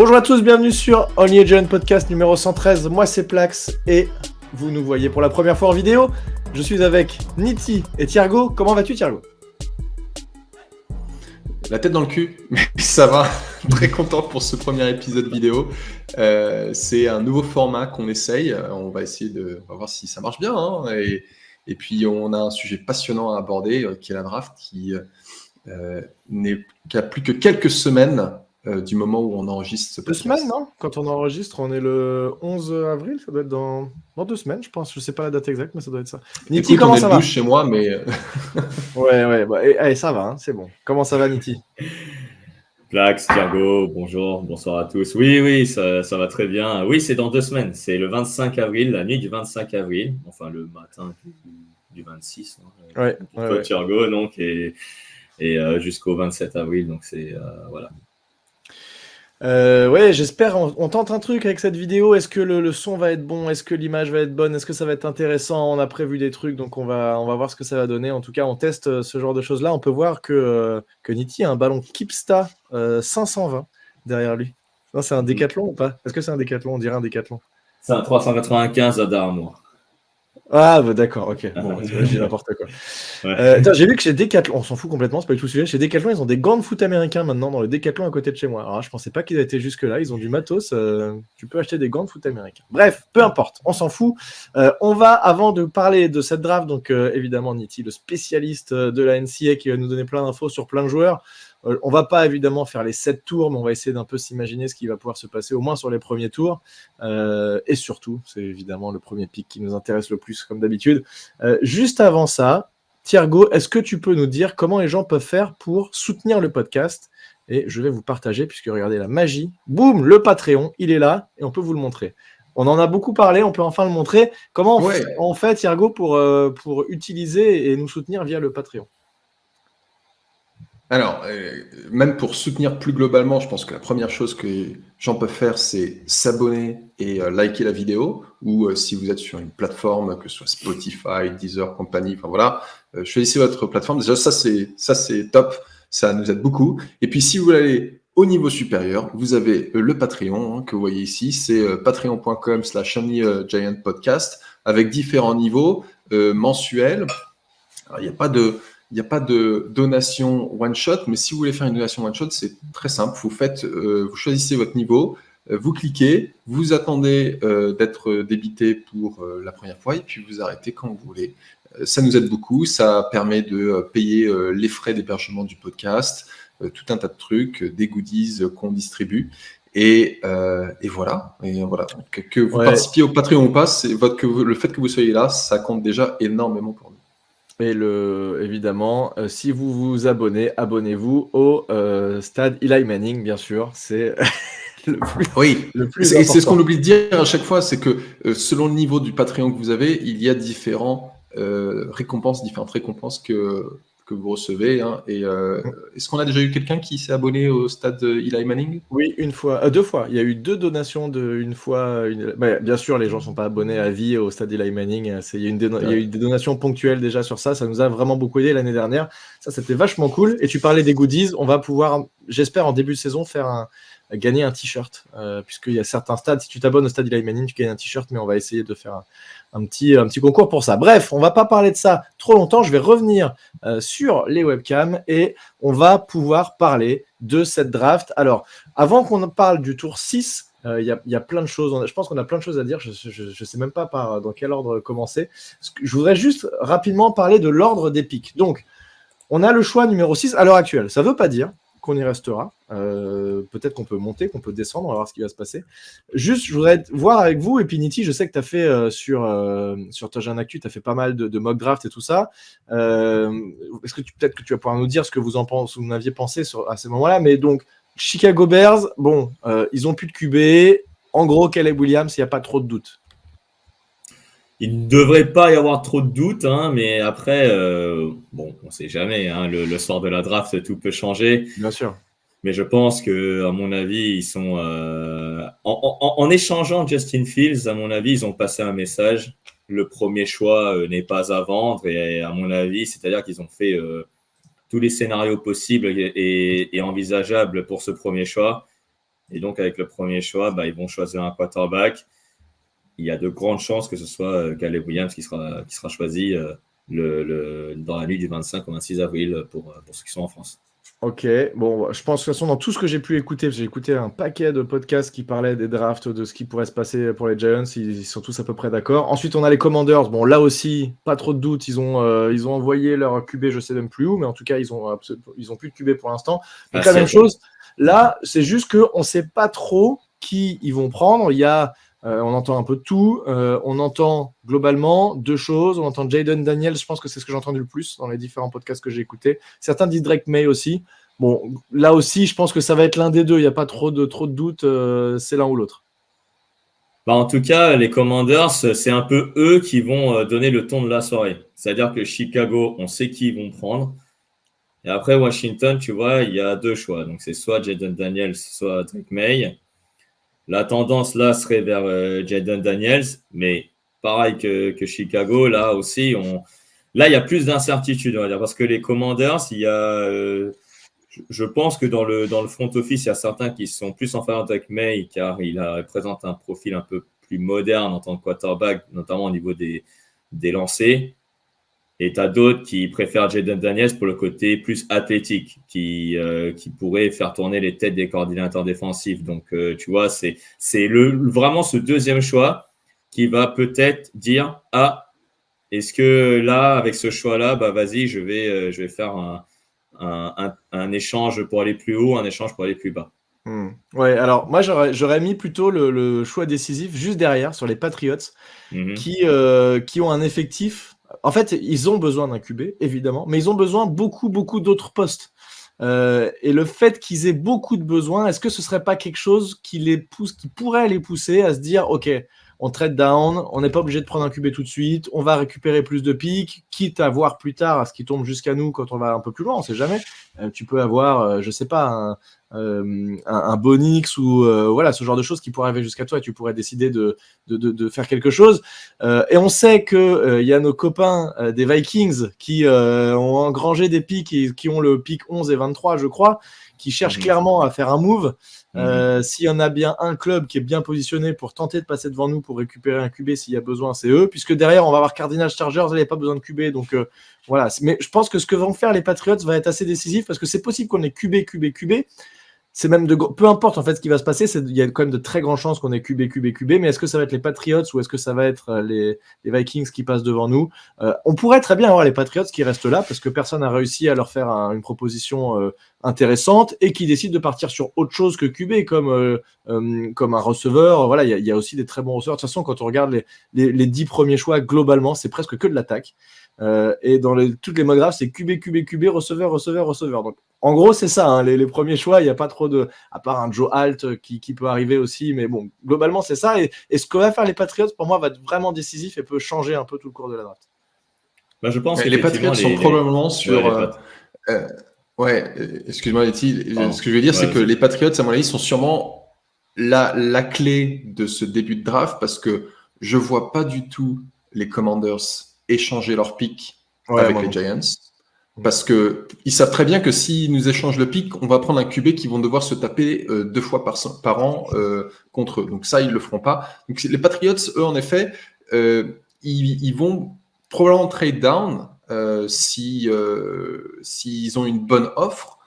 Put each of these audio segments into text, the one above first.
Bonjour à tous, bienvenue sur Only Agent Podcast numéro 113. Moi c'est Plax et vous nous voyez pour la première fois en vidéo. Je suis avec Niti et Thiergo. Comment vas-tu Thiergo ? La tête dans le cul, mais ça va. Très content pour ce premier épisode vidéo. C'est un nouveau format qu'on essaye. On va voir si ça marche bien. Et puis on a un sujet passionnant à aborder qui est la draft qui a plus que quelques semaines du moment où on enregistre ce podcast. 2 semaines, non ? Quand on enregistre, on est le 11 avril, ça doit être dans 2 semaines, je pense. Je sais pas la date exacte, mais ça doit être ça. Niti, comment ça va ? Chez moi, mais ouais, allez, ça va, hein, c'est bon. Comment ça va, Niti ? Plax, Thiergo, bonsoir à tous. Oui, ça va très bien. Oui, c'est dans 2 semaines. C'est le 25 avril, la nuit du 25 avril. Enfin, le matin du 26. Ouais. Thiergo, donc, et jusqu'au 27 avril. Donc, c'est voilà. Ouais, j'espère. On tente un truc avec cette vidéo. Est-ce que le son va être bon ? Est-ce que l'image va être bonne ? Est-ce que ça va être intéressant ? On a prévu des trucs, donc on va voir ce que ça va donner. En tout cas, on teste ce genre de choses-là. On peut voir que Niti a un ballon Kipsta 520 derrière lui. Non, c'est un Décathlon ou pas ? Est-ce que c'est un Décathlon ? On dirait un Décathlon. C'est un 395 à Darmour. Ah, bah d'accord, ok. Bon, j'ai n'importe quoi. Ouais. J'ai vu que chez Decathlon, on s'en fout complètement, c'est pas du tout le sujet. Chez Decathlon, ils ont des gants de foot américains maintenant dans le Decathlon à côté de chez moi. Alors là, je pensais pas qu'ils étaient jusque-là. Ils ont du matos. Tu peux acheter des gants de foot américains. Bref, peu importe, on s'en fout. On va, avant de parler de cette draft, donc évidemment, Niti, le spécialiste de la NCAA qui va nous donner plein d'infos sur plein de joueurs. On va pas évidemment faire les 7 tours, mais on va essayer d'un peu s'imaginer ce qui va pouvoir se passer au moins sur les premiers tours. Et surtout, c'est évidemment le premier pick qui nous intéresse le plus, comme d'habitude. Juste avant ça, Thiergo, est-ce que tu peux nous dire comment les gens peuvent faire pour soutenir le podcast ? Et je vais vous partager, puisque regardez la magie. Boum, le Patreon, il est là et on peut vous le montrer. On en a beaucoup parlé, on peut enfin le montrer. Comment on fait, Thiergo, pour utiliser et nous soutenir via le Patreon ? Alors, même pour soutenir plus globalement, je pense que la première chose que les gens peuvent faire, c'est s'abonner et liker la vidéo. Ou si vous êtes sur une plateforme, que ce soit Spotify, Deezer, compagnie, enfin voilà, choisissez votre plateforme. Déjà, ça c'est top, ça nous aide beaucoup. Et puis, si vous voulez aller au niveau supérieur, vous avez le Patreon que vous voyez ici, c'est patreon.com/OnlyGiantPodcast avec différents niveaux mensuels. Alors, il n'y a pas de donation one-shot, mais si vous voulez faire une donation one-shot, c'est très simple. Vous choisissez votre niveau, vous cliquez, vous attendez d'être débité pour la première fois et puis vous arrêtez quand vous voulez. Ça nous aide beaucoup, ça permet de payer les frais d'hébergement du podcast, tout un tas de trucs, des goodies qu'on distribue. Et voilà. Que vous participiez au Patreon ou pas, le fait que vous soyez là, ça compte déjà énormément pour nous. Et évidemment, si vous vous abonnez, abonnez-vous au stade Eli Manning, bien sûr. C'est le plus important. Et c'est ce qu'on oublie de dire à chaque fois, c'est que selon le niveau du Patreon que vous avez, il y a différentes récompenses que vous recevez. Hein. Et est-ce qu'on a déjà eu quelqu'un qui s'est abonné au stade Eli Manning ? Oui, 2 fois. Il y a eu 2 donations une fois. Bien sûr, les gens ne sont pas abonnés à vie au stade Eli Manning. Il y a eu des donations ponctuelles déjà sur ça. Ça nous a vraiment beaucoup aidé l'année dernière. Ça, c'était vachement cool. Et tu parlais des goodies. On va pouvoir, j'espère, en début de saison, gagner un t-shirt. Puisqu'il y a certains stades, si tu t'abonnes au stade Eli Manning, tu gagnes un t-shirt. Mais on va essayer de faire un petit concours pour ça. Bref, on va pas parler de ça trop longtemps. Je vais revenir sur les webcams et on va pouvoir parler de cette draft. Alors, avant qu'on parle du tour 6, il y a plein de choses. Je pense qu'on a plein de choses à dire. Je sais même pas dans quel ordre commencer. Je voudrais juste rapidement parler de l'ordre des picks. Donc, on a le choix numéro 6 à l'heure actuelle. Ça veut pas dire qu'on y restera. Peut-être qu'on peut monter, qu'on peut descendre, on va voir ce qui va se passer. Juste, je voudrais voir avec vous, et puis Niti, je sais que tu as fait sur ta jeune actu, tu as fait pas mal de mock draft et tout ça. Est-ce que peut-être que tu vas pouvoir nous dire ce que vous en aviez pensé à ces moments-là, mais donc, Chicago Bears, ils ont plus de QB. En gros, Caleb Williams, il n'y a pas trop de doutes. Il ne devrait pas y avoir trop de doutes, hein, mais après, on ne sait jamais. Hein, le soir de la draft, tout peut changer. Bien sûr. Mais je pense que, à mon avis, ils sont en échangeant Justin Fields, à mon avis, ils ont passé un message. Le premier choix n'est pas à vendre, et à mon avis, c'est-à-dire qu'ils ont fait tous les scénarios possibles et envisageables pour ce premier choix. Et donc, avec le premier choix, ils vont choisir un quarterback. Il y a de grandes chances que ce soit Caleb Williams qui sera choisi dans la nuit du 25 au 26 avril pour ceux qui sont en France. Ok, bon, je pense de toute façon, dans tout ce que j'ai pu écouter, parce que j'ai écouté un paquet de podcasts qui parlaient des drafts, de ce qui pourrait se passer pour les Giants, ils sont tous à peu près d'accord. Ensuite, on a les Commanders. Bon, là aussi, pas trop de doutes, ils ont envoyé leur QB, je sais même plus où, mais en tout cas, ils ont plus de QB pour l'instant. Donc, la même chose, là, c'est juste qu'on ne sait pas trop qui ils vont prendre. Il y a, on entend un peu de tout. On entend globalement deux choses. On entend Jayden Daniels, je pense que c'est ce que j'ai entendu le plus dans les différents podcasts que j'ai écoutés. Certains disent Drake May aussi. Bon, là aussi, je pense que ça va être l'un des deux. Il n'y a pas trop de doutes. C'est l'un ou l'autre. En tout cas, les Commanders, c'est un peu eux qui vont donner le ton de la soirée. C'est-à-dire que Chicago, on sait qui ils vont prendre. Et après, Washington, tu vois, il y a deux choix. Donc, c'est soit Jayden Daniels, soit Drake May. La tendance, là, serait vers Jayden Daniels. Mais pareil que Chicago, là aussi, là, il y a plus d'incertitude, on va dire. Parce que les Commanders, il y a... je pense que dans le front office, il y a certains qui sont plus en faveur de Drake May, car il présente un profil un peu plus moderne en tant que quarterback, notamment au niveau des lancers. Et tu as d'autres qui préfèrent Jayden Daniels pour le côté plus athlétique, qui pourrait faire tourner les têtes des coordinateurs défensifs. Donc, tu vois, c'est vraiment ce deuxième choix qui va peut-être dire « Ah, est-ce que là, avec ce choix-là, vas-y, je vais faire un échange pour aller plus haut, un échange pour aller plus bas. » Ouais, alors moi j'aurais mis plutôt le choix décisif juste derrière sur les Patriots qui ont un effectif. En fait, ils ont besoin d'un QB, évidemment, mais ils ont besoin beaucoup d'autres postes. Et le fait qu'ils aient beaucoup de besoins, est-ce que ce serait pas quelque chose qui pourrait les pousser à se dire, ok, on trade down, on n'est pas obligé de prendre un QB tout de suite, on va récupérer plus de picks, quitte à voir plus tard à ce qui tombe jusqu'à nous quand on va un peu plus loin, on sait jamais. Tu peux avoir, je sais pas, un Bonix ou voilà, ce genre de choses qui pourraient arriver jusqu'à toi et tu pourrais décider de faire quelque chose. Et on sait que y a nos copains des Vikings qui ont engrangé des picks et qui ont le pick 11 et 23, je crois, qui cherchent clairement à faire un move. S'il y en a bien un club qui est bien positionné pour tenter de passer devant nous pour récupérer un QB s'il y a besoin, c'est eux, puisque derrière on va avoir Cardinals Chargers, il n'y a pas besoin de QB, donc voilà. Mais je pense que ce que vont faire les Patriots va être assez décisif parce que c'est possible qu'on ait QB. C'est même peu importe en fait ce qui va se passer, il y a quand même de très grandes chances qu'on ait QB, mais est-ce que ça va être les Patriots ou est-ce que ça va être les Vikings qui passent devant nous? On pourrait très bien avoir les Patriots qui restent là parce que personne n'a réussi à leur faire une proposition intéressante et qui décident de partir sur autre chose que QB comme un receveur. Voilà, il y a aussi des très bons receveurs. De toute façon, quand on regarde les 10 premiers choix globalement, c'est presque que de l'attaque. Et dans toutes les mock drafts, c'est QB, receveur. Donc, en gros, c'est ça, hein, les premiers choix, il n'y a pas trop à part un Joe Alt qui peut arriver aussi, mais bon, globalement, c'est ça. Et ce que va faire les Patriots, pour moi, va être vraiment décisif et peut changer un peu tout le cours de la draft. Je pense que les Patriots sont probablement sur... excuse-moi, Letty. Ce que je veux dire, c'est que les Patriots, à mon avis, sont sûrement la clé de ce début de draft parce que je ne vois pas du tout les Commanders échanger leur pick avec les Giants. Parce qu'ils savent très bien que s'ils nous échangent le pick, on va prendre un QB qui vont devoir se taper 2 fois par an contre eux. Donc ça, ils ne le feront pas. Donc les Patriots, eux, en effet, ils vont probablement trade down s'ils ont une bonne offre.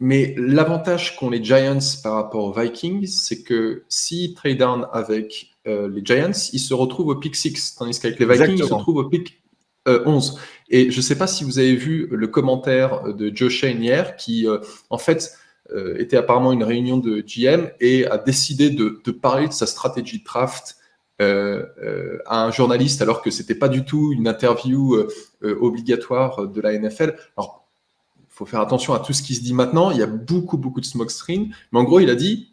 Mais l'avantage qu'ont les Giants par rapport aux Vikings, c'est que s'ils trade down avec les Giants, ils se retrouvent au pick 6, tandis qu'avec les Vikings, ils se retrouvent au pick 11. Et je ne sais pas si vous avez vu le commentaire de Joe Shane hier, qui en fait était apparemment une réunion de GM et a décidé de parler de sa stratégie de draft à un journaliste, alors que ce n'était pas du tout une interview obligatoire de la NFL. Alors, il faut faire attention à tout ce qui se dit maintenant. Il y a beaucoup de smoke screen. Mais en gros, il a dit,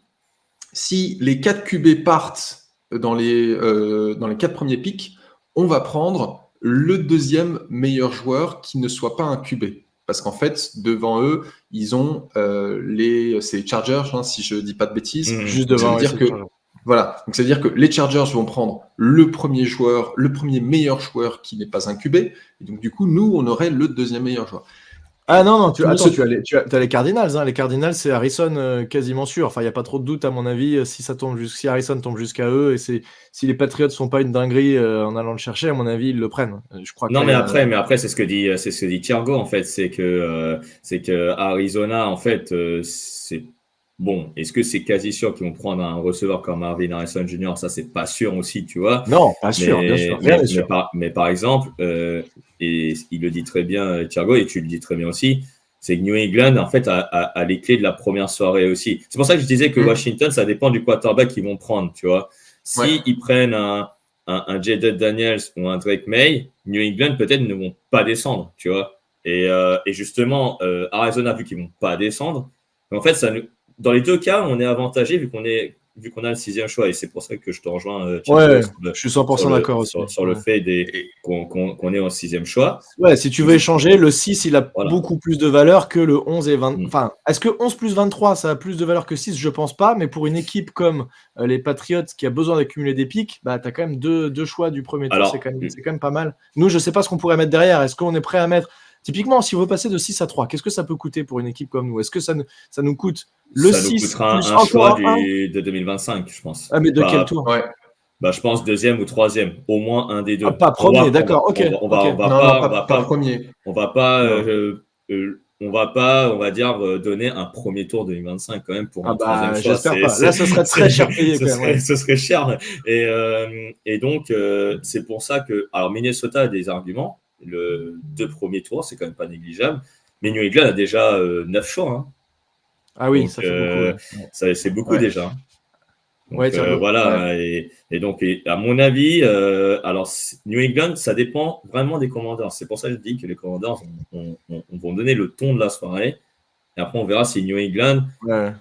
si les 4 QB partent dans les 4 premiers picks, on va prendre le deuxième meilleur joueur qui ne soit pas un QB. Parce qu'en fait, devant eux, ils ont c'est les Chargers, hein, si je ne dis pas de bêtises. Juste devant, voilà. Donc, ça veut dire que les Chargers vont prendre le premier meilleur joueur qui n'est pas un QB. Et donc, du coup, nous, on aurait le deuxième meilleur joueur. Ah non, Tout le monde se- tu as les Cardinals. Hein. Les Cardinals, c'est Harrison quasiment sûr. Enfin, il n'y a pas trop de doute, à mon avis, si Harrison tombe jusqu'à eux et si les Patriots ne font pas une dinguerie en allant le chercher, à mon avis, ils le prennent. Je crois que Non, là, il y a... mais après, c'est ce que dit Thiergo, en fait. C'est que Arizona, en fait, c'est bon. Est-ce que c'est quasi sûr qu'ils vont prendre un receveur comme Marvin Harrison Jr.? Ça, c'est pas sûr aussi, tu vois. Non, pas sûr, bien sûr. Rien n'est sûr. Mais par exemple, et il le dit très bien, Thiergo, et tu le dis très bien aussi, c'est que New England, en fait, a les clés de la première soirée aussi. C'est pour ça que je disais que Washington, ça dépend du quarterback qu'ils vont prendre, tu vois. Si ils prennent un Jaden Daniels ou un Drake May, New England peut-être ne vont pas descendre, tu vois. Et justement, Arizona, vu qu'ils ne vont pas descendre, en fait, dans les deux cas, on est avantagé vu qu'on a le 6e choix. Et c'est pour ça que je te rejoins, Ouais, je suis 100% d'accord aussi. Sur le fait qu'on est au 6e choix. Ouais, si tu veux échanger, le 6, il a Voilà. beaucoup plus de valeur que le 11 et 20. Enfin, est-ce que 11 plus 23, ça a plus de valeur que 6? Je pense pas, mais pour une équipe comme les Patriots qui a besoin d'accumuler des pics, bah, tu as quand même deux choix du premier tour, Alors, c'est quand même pas mal. Nous, je sais pas ce qu'on pourrait mettre derrière. Est-ce qu'on est prêt à mettre... Typiquement, si on veut passer de 6 à 3, qu'est-ce que ça peut coûter pour une équipe comme nous? Est-ce que ça nous coûte le ça 6 nous coûtera plus un choix encore un de 2025, je pense. Ah, mais de quel tour? Ouais. Bah, je pense 2e ou 3e, au moins un des deux. Ah, pas premier, d'accord, ok. On va pas premier. On va pas, on va dire, donner un premier tour 2025 quand même pour un 3e choix. J'espère pas. Là, ce serait très cher payé quand même. Ouais. Ce serait cher. Et donc, c'est pour ça que. Alors, Minnesota a des arguments. Le 2 premiers tours, c'est quand même pas négligeable. Mais New England a déjà 9 choix. Hein. Ah oui, donc, ça fait beaucoup. Ouais. C'est beaucoup déjà. Donc, voilà. Ouais. Et donc, à mon avis, alors New England, ça dépend vraiment des Commanders. C'est pour ça que je dis que les Commanders vont donner le ton de la soirée. Et après, on verra si New England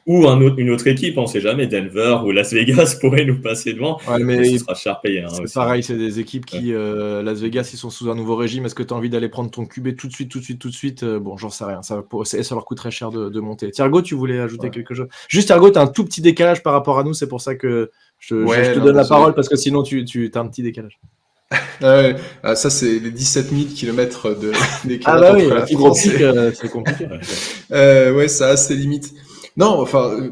ou une autre équipe, on ne sait jamais, Denver ou Las Vegas pourrait nous passer devant. Ouais, mais ce sera cher payé. C'est aussi, pareil, c'est des équipes qui, Las Vegas, ils sont sous un nouveau régime. Est-ce que tu as envie d'aller prendre ton QB tout de suite? Bon, j'en sais rien. Ça leur coûte très cher de monter. Thiergo, tu voulais ajouter quelque chose? Juste, Thiergo, tu as un tout petit décalage par rapport à nous. C'est pour ça que je te donne la parole, parce que sinon, tu as un petit décalage. Ça, c'est les 17 000 km de décalage. Ah bah oui, la fibre optique, c'est compliqué. Ouais, ça a ses limites. Non, enfin,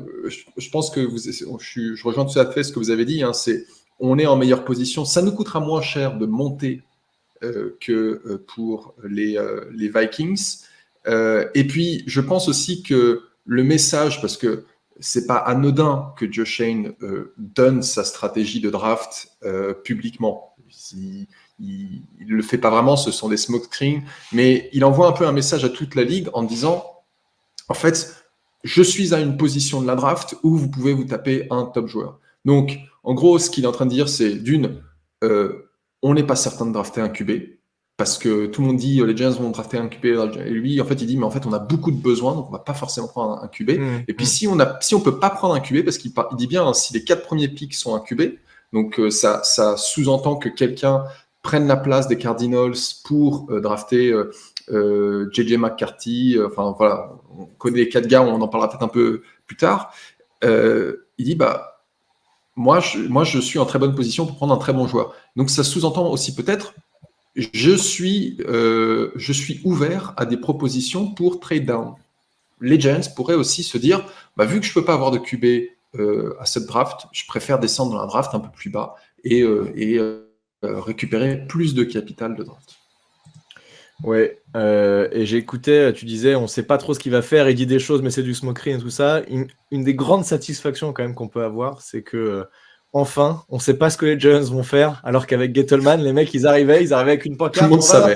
je pense que je rejoins tout à fait ce que vous avez dit. Hein, on est en meilleure position. Ça nous coûtera moins cher de monter que pour les Vikings. Et puis, je pense aussi que le message, parce que c'est pas anodin que Joe Schoen donne sa stratégie de draft publiquement. Il le fait pas vraiment, ce sont des smokescreens, mais il envoie un peu un message à toute la ligue en disant, en fait, je suis à une position de la draft où vous pouvez vous taper un top joueur. Donc, en gros, ce qu'il est en train de dire, c'est on n'est pas certain de drafter un QB, parce que tout le monde dit les Giants vont drafter un QB, et lui, en fait, il dit, mais en fait, on a beaucoup de besoins, donc on va pas forcément prendre un QB. Et puis, si on peut pas prendre un QB, parce qu'il dit bien, si les 4 premiers picks sont un QB, donc ça sous-entend que quelqu'un prenne la place des Cardinals pour drafter JJ McCarthy. Enfin voilà, on connaît les 4 gars, on en parlera peut-être un peu plus tard. Il dit moi je suis en très bonne position pour prendre un très bon joueur. Donc ça sous-entend aussi peut-être je suis ouvert à des propositions pour trade down. Les Giants pourraient aussi se dire vu que je peux pas avoir de QB à cette draft, je préfère descendre dans la draft un peu plus bas et récupérer plus de capital de draft. Ouais, et j'écoutais, tu disais, on sait pas trop ce qu'il va faire, il dit des choses, mais c'est du smokery et tout ça. Une des grandes satisfactions quand même qu'on peut avoir, c'est que enfin, on sait pas ce que les Giants vont faire, alors qu'avec Gettleman, les mecs, ils arrivaient avec une pancarte. Tout le monde savait.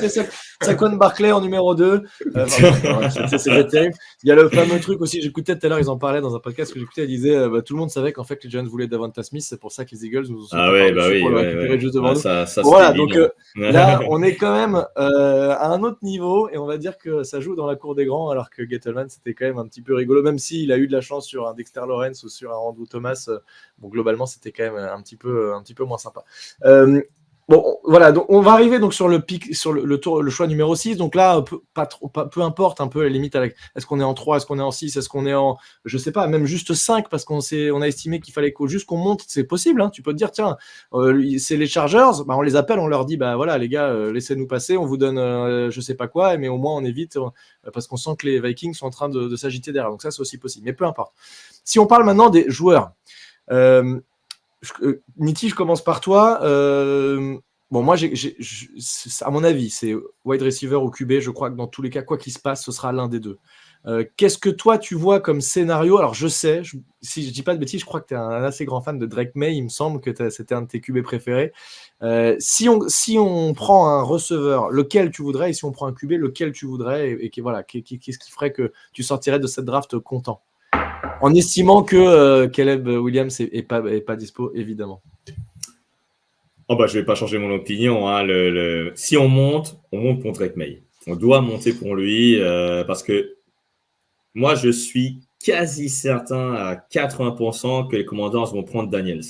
Saquon Barkley en numéro 2. C'était terrible. Il y a le fameux truc aussi, j'écoutais tout à l'heure, ils en parlaient dans un podcast que j'écoutais, ils disaient, tout le monde savait qu'en fait, les Giants voulaient Davante Smith, c'est pour ça que les Eagles nous ont pour le récupérer juste devant nous. Voilà, donc là, on est quand même à un autre niveau, et on va dire que ça joue dans la cour des grands, alors que Gettleman, c'était quand même un petit peu rigolo, même s'il a eu de la chance sur un Dexter Lawrence ou sur un Andrew Thomas. Bon, globalement, c'était quand même un petit peu moins sympa. Bon, voilà, donc on va arriver donc sur le pic, sur le choix numéro 6. Donc là, peu importe un peu à la limite, est-ce qu'on est en 3, est-ce qu'on est en 6, est-ce qu'on est en, je sais pas, même juste 5, parce qu'on a estimé qu'il fallait juste qu'on monte, c'est possible. Hein. Tu peux te dire, tiens, c'est les Chargers, bah, on les appelle, on leur dit, bah voilà, les gars, laissez-nous passer, on vous donne je sais pas quoi, mais au moins on évite, parce qu'on sent que les Vikings sont en train de s'agiter derrière. Donc ça, c'est aussi possible. Mais peu importe. Si on parle maintenant des joueurs, Niti, je commence par toi. Bon, moi, à mon avis, c'est wide receiver ou QB. Je crois que dans tous les cas, quoi qu'il se passe, ce sera l'un des deux. Qu'est-ce que toi, tu vois comme scénario? Alors, je sais, si je dis pas de bêtises, je crois que tu es un assez grand fan de Drake May. Il me semble que c'était un de tes QB préférés. Si on prend un receveur, lequel tu voudrais? Et si on prend un QB, lequel tu voudrais? Voilà, qu'est-ce qui ferait que tu sortirais de cette draft content? En estimant que Caleb Williams est pas dispo, évidemment. Oh bah, je vais pas changer mon opinion. Hein. Si on monte pour Drake May. On doit monter pour lui parce que moi, je suis quasi certain à 80% que les Commanders vont prendre Daniels.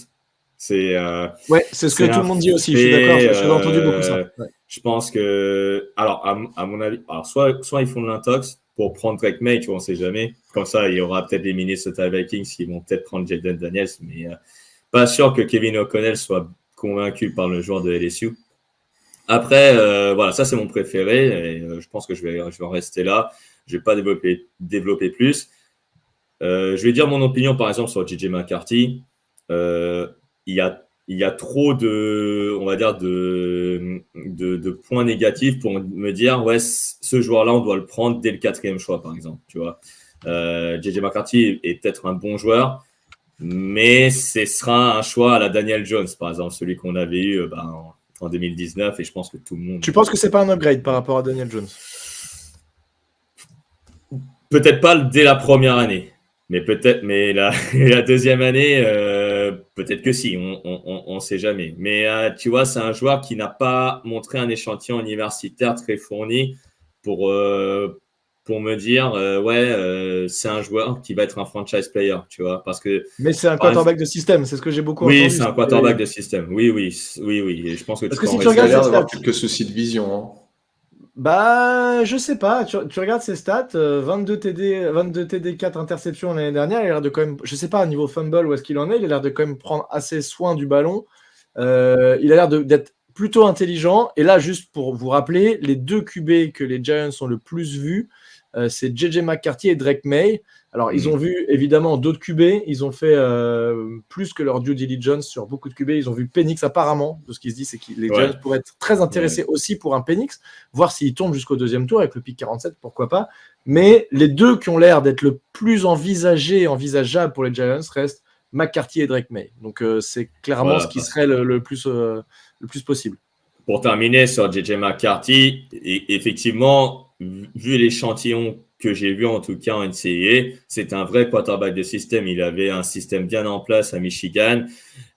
Ouais, c'est ce que tout le monde dit aussi. Je suis d'accord. J'ai entendu beaucoup ça. Ouais. Je pense que, alors à mon avis, soit ils font de l'intox pour prendre Drake May, tu vois, on sait jamais. Comme ça, il y aura peut-être des Minnesota Vikings qui vont peut-être prendre Jaden Daniels, mais pas sûr que Kevin O'Connell soit convaincu par le joueur de LSU. Après, voilà, ça c'est mon préféré et je pense que je vais en rester là. Je vais pas développer plus. Je vais dire mon opinion par exemple sur JJ McCarthy. Il y a trop de, on va dire, de points négatifs pour me dire, ouais, ce joueur-là, on doit le prendre dès le 4e choix, par exemple. Tu vois, JJ McCarthy est peut-être un bon joueur, mais ce sera un choix à la Daniel Jones, par exemple, celui qu'on avait eu en 2019, et je pense que tout le monde. Tu penses que c'est pas un upgrade par rapport à Daniel Jones? Peut-être pas dès la première année. Mais peut-être, mais la deuxième année, peut-être que si, on sait jamais. Mais tu vois, c'est un joueur qui n'a pas montré un échantillon universitaire très fourni pour me dire, c'est un joueur qui va être un franchise player, tu vois, parce que. Mais c'est un quarterback de système, c'est ce que j'ai beaucoup entendu. Oui, c'est un quarterback de système. Oui. Et je pense que parce que si tu regardes, il a d'avoir quelques soucis de vision. Hein. Bah, je sais pas. Tu regardes ses stats, 22 TD, 4 interceptions l'année dernière. Il a l'air de quand même, je sais pas, au niveau fumble, où est-ce qu'il en est. Il a l'air de quand même prendre assez soin du ballon. Il a l'air d'être plutôt intelligent. Et là, juste pour vous rappeler, les deux QB que les Giants ont le plus vus, c'est JJ McCarthy et Drake May. Alors, ils ont vu évidemment d'autres QB. Ils ont fait plus que leur due diligence sur beaucoup de QB. Ils ont vu Penix apparemment. De ce qui se dit, c'est que les Giants pourraient être très intéressés aussi pour un Penix, voir s'il tombe jusqu'au 2e tour avec le pick 47, pourquoi pas. Mais les deux qui ont l'air d'être le plus envisageable pour les Giants restent McCarthy et Drake May. Donc, c'est clairement ce qui serait le plus possible. Pour terminer sur JJ McCarthy, effectivement, vu l'échantillon que j'ai vu en tout cas en NCAA, c'est un vrai quarterback de système. Il avait un système bien en place à Michigan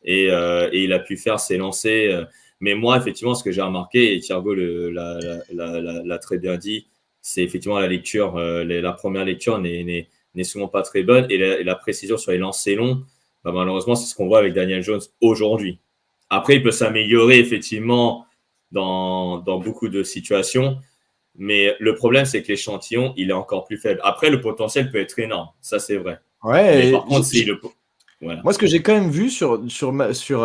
et il a pu faire ses lancers. Mais moi, effectivement, ce que j'ai remarqué, et Thiergo l'a très bien dit, c'est effectivement la lecture. La première lecture n'est souvent pas très bonne et la précision sur les lancers longs, malheureusement, c'est ce qu'on voit avec Daniel Jones aujourd'hui. Après, il peut s'améliorer effectivement dans beaucoup de situations. Mais le problème, c'est que l'échantillon, il est encore plus faible. Après, le potentiel peut être énorme. Ça, c'est vrai. Ouais. Mais par contre, voilà. Moi, ce que j'ai quand même vu sur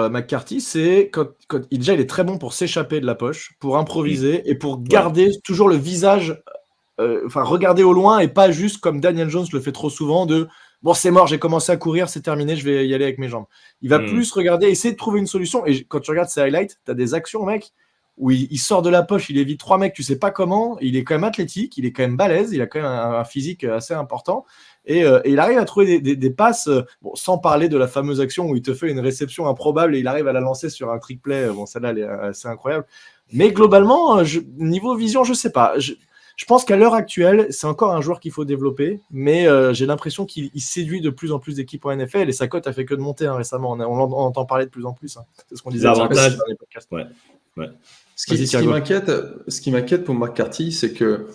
McCarthy, c'est quand déjà, il est très bon pour s'échapper de la poche, pour improviser et pour garder toujours le visage, regarder au loin et pas juste comme Daniel Jones le fait trop souvent de « bon, c'est mort, j'ai commencé à courir, c'est terminé, je vais y aller avec mes jambes ». Il va plus regarder, essayer de trouver une solution. Et quand tu regardes ses highlights, tu as des actions, mec, où il sort de la poche, il évite 3 mecs, tu sais pas comment, il est quand même athlétique, il est quand même balèze, il a quand même un physique assez important, et il arrive à trouver des passes, sans parler de la fameuse action où il te fait une réception improbable et il arrive à la lancer sur un trick play, celle-là, elle est assez incroyable. Mais globalement, niveau vision, je sais pas. Je pense qu'à l'heure actuelle, c'est encore un joueur qu'il faut développer, mais j'ai l'impression qu'il séduit de plus en plus d'équipes en NFL, et sa cote a fait que de monter récemment, on entend parler de plus en plus. C'est ce qu'on disait dans les podcasts. Ouais. Ce qui m'inquiète pour McCarthy, c'est que,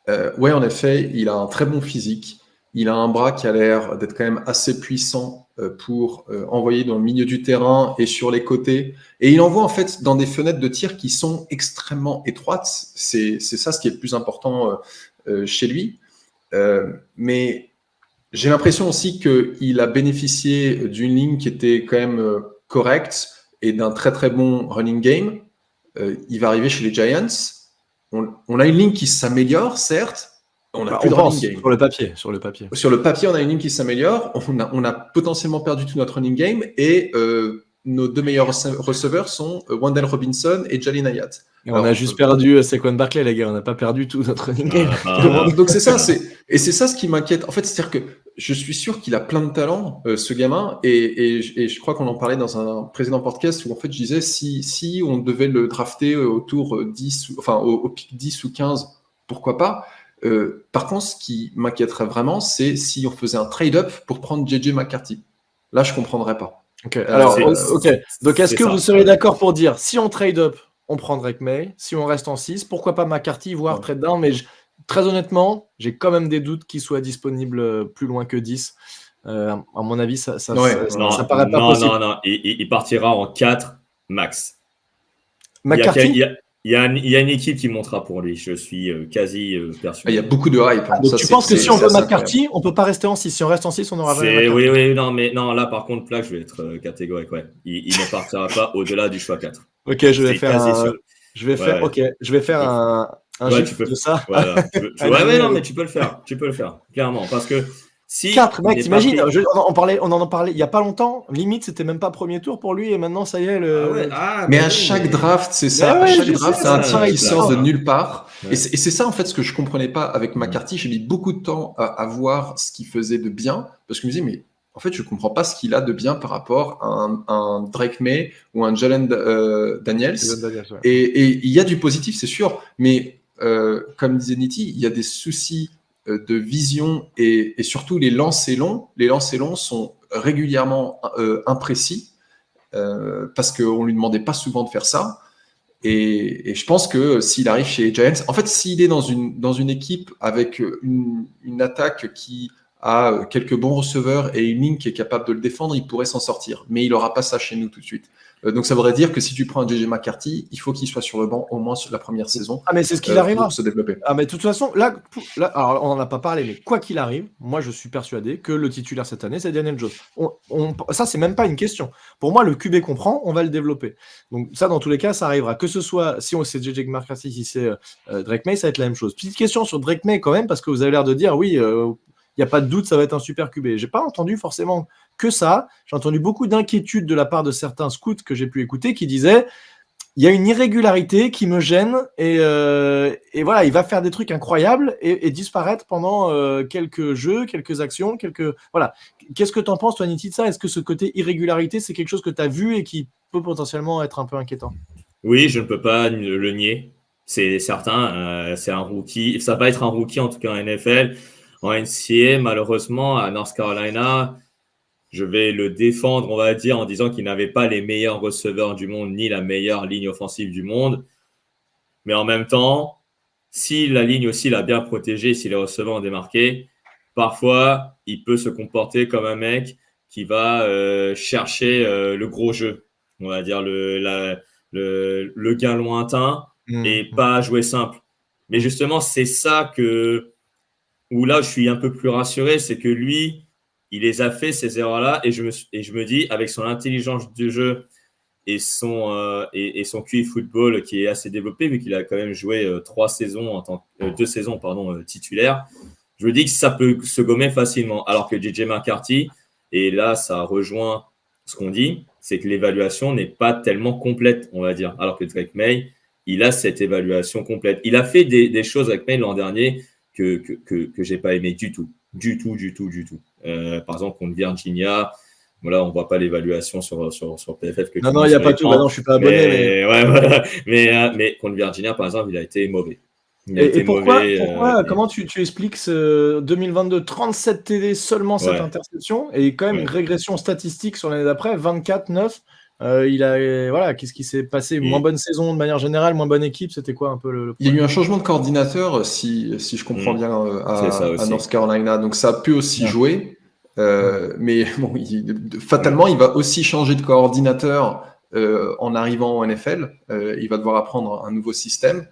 en effet, il a un très bon physique. Il a un bras qui a l'air d'être quand même assez puissant pour envoyer dans le milieu du terrain et sur les côtés. Et il envoie en fait dans des fenêtres de tir qui sont extrêmement étroites. C'est ça ce qui est le plus important chez lui. Mais j'ai l'impression aussi qu'il a bénéficié d'une ligne qui était quand même correcte et d'un très très bon running game. Il va arriver chez les Giants. On a une ligne qui s'améliore, certes. On a plus de running game. Sur le papier. Sur le papier, on a une ligne qui s'améliore. On a potentiellement perdu tout notre running game et nos deux meilleurs receveurs sont Wan'Dale Robinson et Jalin Hyatt. On a juste perdu Saquon Barkley, les gars. On n'a pas perdu tout notre running game. Donc c'est ça. Et c'est ça ce qui m'inquiète. En fait, c'est-à-dire que je suis sûr qu'il a plein de talent, ce gamin. Et je crois qu'on en parlait dans un précédent podcast où en fait je disais si on devait le drafter au tour 10, enfin au pick 10 ou 15, pourquoi pas. Par contre, ce qui m'inquiéterait vraiment, c'est si on faisait un trade-up pour prendre JJ McCarthy. Là, je ne comprendrais pas. Okay. Alors, donc est-ce que vous seriez d'accord pour dire si on trade-up, on prend Drake May, si on reste en 6, pourquoi pas McCarthy, voire trade down, mais très honnêtement, j'ai quand même des doutes qu'il soit disponible plus loin que 10. À mon avis, ça paraît pas possible. Non, il partira en 4 max. McCarthy Il y a une équipe qui montera pour lui, je suis quasi persuadé. Il y a beaucoup de hype. Donc tu penses que si on veut McCarthy, on ne peut pas rester en 6. Si on reste en 6, on n'aura jamais. Oui, non, là par contre, je vais être catégorique. Ouais. Il ne partira pas au-delà du choix 4. Ok, je vais faire un chiffre de ça. Voilà. Non, mais tu peux le faire, clairement. Parce que si 4, mec, t'imagines, on en parlait il n'y a pas longtemps, limite c'était même pas premier tour pour lui et maintenant ça y est. Mais à chaque draft, c'est ça. À chaque draft, c'est un tir qui sort de nulle part. Ouais. Et c'est ça en fait ce que je comprenais pas avec McCarthy. J'ai mis beaucoup de temps à voir ce qu'il faisait de bien parce que je me disais, mais en fait, je comprends pas ce qu'il a de bien par rapport à un Drake May ou un Jalen Daniels. Ouais. Et il y a du positif, c'est sûr, mais comme disait Nitti, il y a des soucis de vision et surtout les lancers longs. Les lancers longs sont régulièrement imprécis parce qu'on ne lui demandait pas souvent de faire ça. Et je pense que s'il arrive chez les Giants, en fait, s'il est dans une équipe avec une attaque qui a quelques bons receveurs et une ligne qui est capable de le défendre, il pourrait s'en sortir. Mais il n'aura pas ça chez nous tout de suite. Donc ça voudrait dire que si tu prends un JJ McCarthy, il faut qu'il soit sur le banc au moins sur la première saison. Ah mais c'est ce qu'il arrivera pour se développer. Ah mais de toute façon, là alors on n'en a pas parlé, mais quoi qu'il arrive, moi je suis persuadé que le titulaire cette année c'est Daniel Jones. Ça c'est même pas une question. Pour moi le QB qu'on prend, on va le développer. Donc ça dans tous les cas ça arrivera. Que ce soit si c'est JJ McCarthy, si c'est Drake May, ça va être la même chose. Petite question sur Drake May quand même parce que vous avez l'air de dire oui. Il n'y a pas de doute, ça va être un super QB. Je n'ai pas entendu forcément que ça. J'ai entendu beaucoup d'inquiétudes de la part de certains scouts que j'ai pu écouter qui disaient il y a une irrégularité qui me gêne et voilà, il va faire des trucs incroyables et disparaître pendant quelques jeux, quelques actions, voilà. Qu'est-ce que tu en penses, toi, Nitti, de ça ? Est-ce que ce côté irrégularité, c'est quelque chose que tu as vu et qui peut potentiellement être un peu inquiétant ? Oui, je ne peux pas le nier. C'est certain. C'est un rookie. Ça va être un rookie, en tout cas en NFL. En NCAA, malheureusement, à North Carolina, je vais le défendre, on va dire, en disant qu'il n'avait pas les meilleurs receveurs du monde, ni la meilleure ligne offensive du monde. Mais en même temps, si la ligne aussi l'a bien protégé, si les receveurs ont démarqué, parfois, il peut se comporter comme un mec qui va chercher le gros jeu, on va dire le gain lointain et pas jouer simple. Mais justement, c'est ça où là, je suis un peu plus rassuré, c'est que lui, il les a fait, ces erreurs-là, et je me dis, avec son intelligence de jeu et son QI football qui est assez développé, vu qu'il a quand même joué 2 saisons titulaires, je me dis que ça peut se gommer facilement. Alors que JJ McCarthy, et là, ça rejoint ce qu'on dit, c'est que l'évaluation n'est pas tellement complète, on va dire. Alors que Drake May, il a cette évaluation complète. Il a fait des choses avec May l'an dernier que j'ai pas aimé du tout. Par exemple, contre Virginia, voilà, on voit pas l'évaluation sur PFF. Non, il n'y a pas tout. Bah non, je suis pas abonné. Mais contre Virginia, par exemple, il a été mauvais. Et pourquoi comment tu expliques ce 2022, 37 TD, seulement cette interception, et quand même une régression statistique sur l'année d'après, 24-9. Voilà, qu'est-ce qui s'est passé? Moins bonne saison de manière générale, moins bonne équipe, c'était quoi un peu le Il y a eu un changement de coordinateur, si je comprends bien, à North Carolina. Donc ça a pu aussi jouer. Mais bon, fatalement, il va aussi changer de coordinateur en arrivant au NFL. Il va devoir apprendre un nouveau système.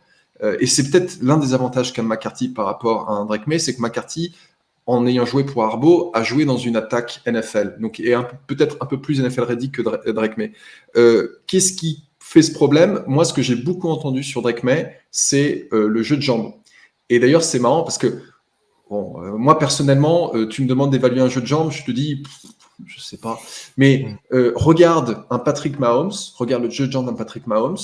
Et c'est peut-être l'un des avantages qu'a McCarthy par rapport à un Drake May, c'est que McCarthy, en ayant joué pour Harbaugh, a joué dans une attaque NFL. Donc, et peut-être un peu plus NFL ready que Drake May. Qu'est-ce qui fait ce problème? Moi, ce que j'ai beaucoup entendu sur Drake May, c'est le jeu de jambes. Et d'ailleurs, c'est marrant parce que moi, personnellement, tu me demandes d'évaluer un jeu de jambes, je te dis, je sais pas. Mais regarde un Patrick Mahomes, regarde le jeu de jambes d'un Patrick Mahomes,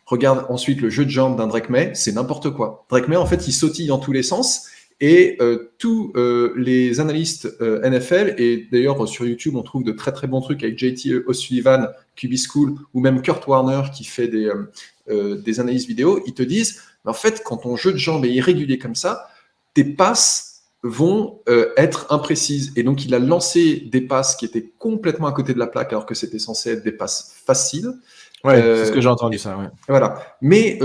regarde ensuite le jeu de jambes d'un Drake May, c'est n'importe quoi. Drake May, en fait, il sautille dans tous les sens. Et tous les analystes NFL, et d'ailleurs sur YouTube, on trouve de très très bons trucs avec JT O'Sullivan, QB School, ou même Kurt Warner qui fait des analyses vidéo, ils te disent, en fait, quand ton jeu de jambes est irrégulier comme ça, tes passes vont être imprécises. Et donc, il a lancé des passes qui étaient complètement à côté de la plaque, alors que c'était censé être des passes faciles. Ouais, c'est ce que j'ai entendu, ça. Ouais. Voilà. Mais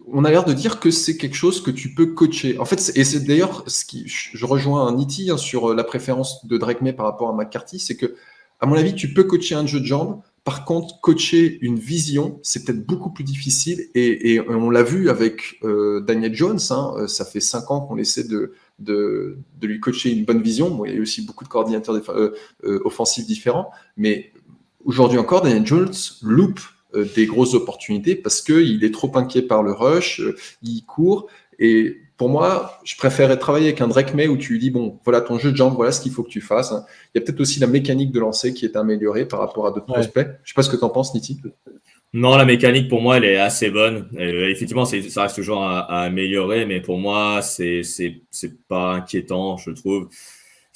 on a l'air de dire que c'est quelque chose que tu peux coacher. En fait, et c'est d'ailleurs ce qui, je rejoins un Nitti sur la préférence de Drake May par rapport à McCarthy, c'est que, à mon avis, tu peux coacher un jeu de jambes. Par contre, coacher une vision, c'est peut-être beaucoup plus difficile. Et on l'a vu avec Daniel Jones. Ça fait 5 ans qu'on essaie de lui coacher une bonne vision. Bon, il y a eu aussi beaucoup de coordinateurs offensifs différents. Mais aujourd'hui encore, Daniel Jones loupe des grosses opportunités parce qu'il est trop inquiet par le rush, il court. Et pour moi, je préférerais travailler avec un Drake May où tu lui dis, bon, voilà ton jeu de jambes, voilà ce qu'il faut que tu fasses. Il y a peut-être aussi la mécanique de lancer qui est améliorée par rapport à d'autres prospects. Je ne sais pas ce que tu en penses, Nitti. Non, la mécanique, pour moi, elle est assez bonne. Effectivement, ça reste toujours à améliorer, mais pour moi, c'est pas inquiétant, je trouve.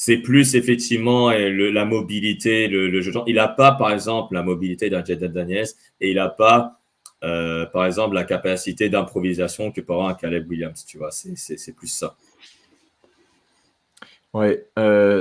C'est plus effectivement la mobilité, le jeu de jambes. Il n'a pas, par exemple, la mobilité d'un Jaden Daniels et il n'a pas, par exemple, la capacité d'improvisation que peut avoir un Caleb Williams. Tu vois, c'est plus ça. Ouais.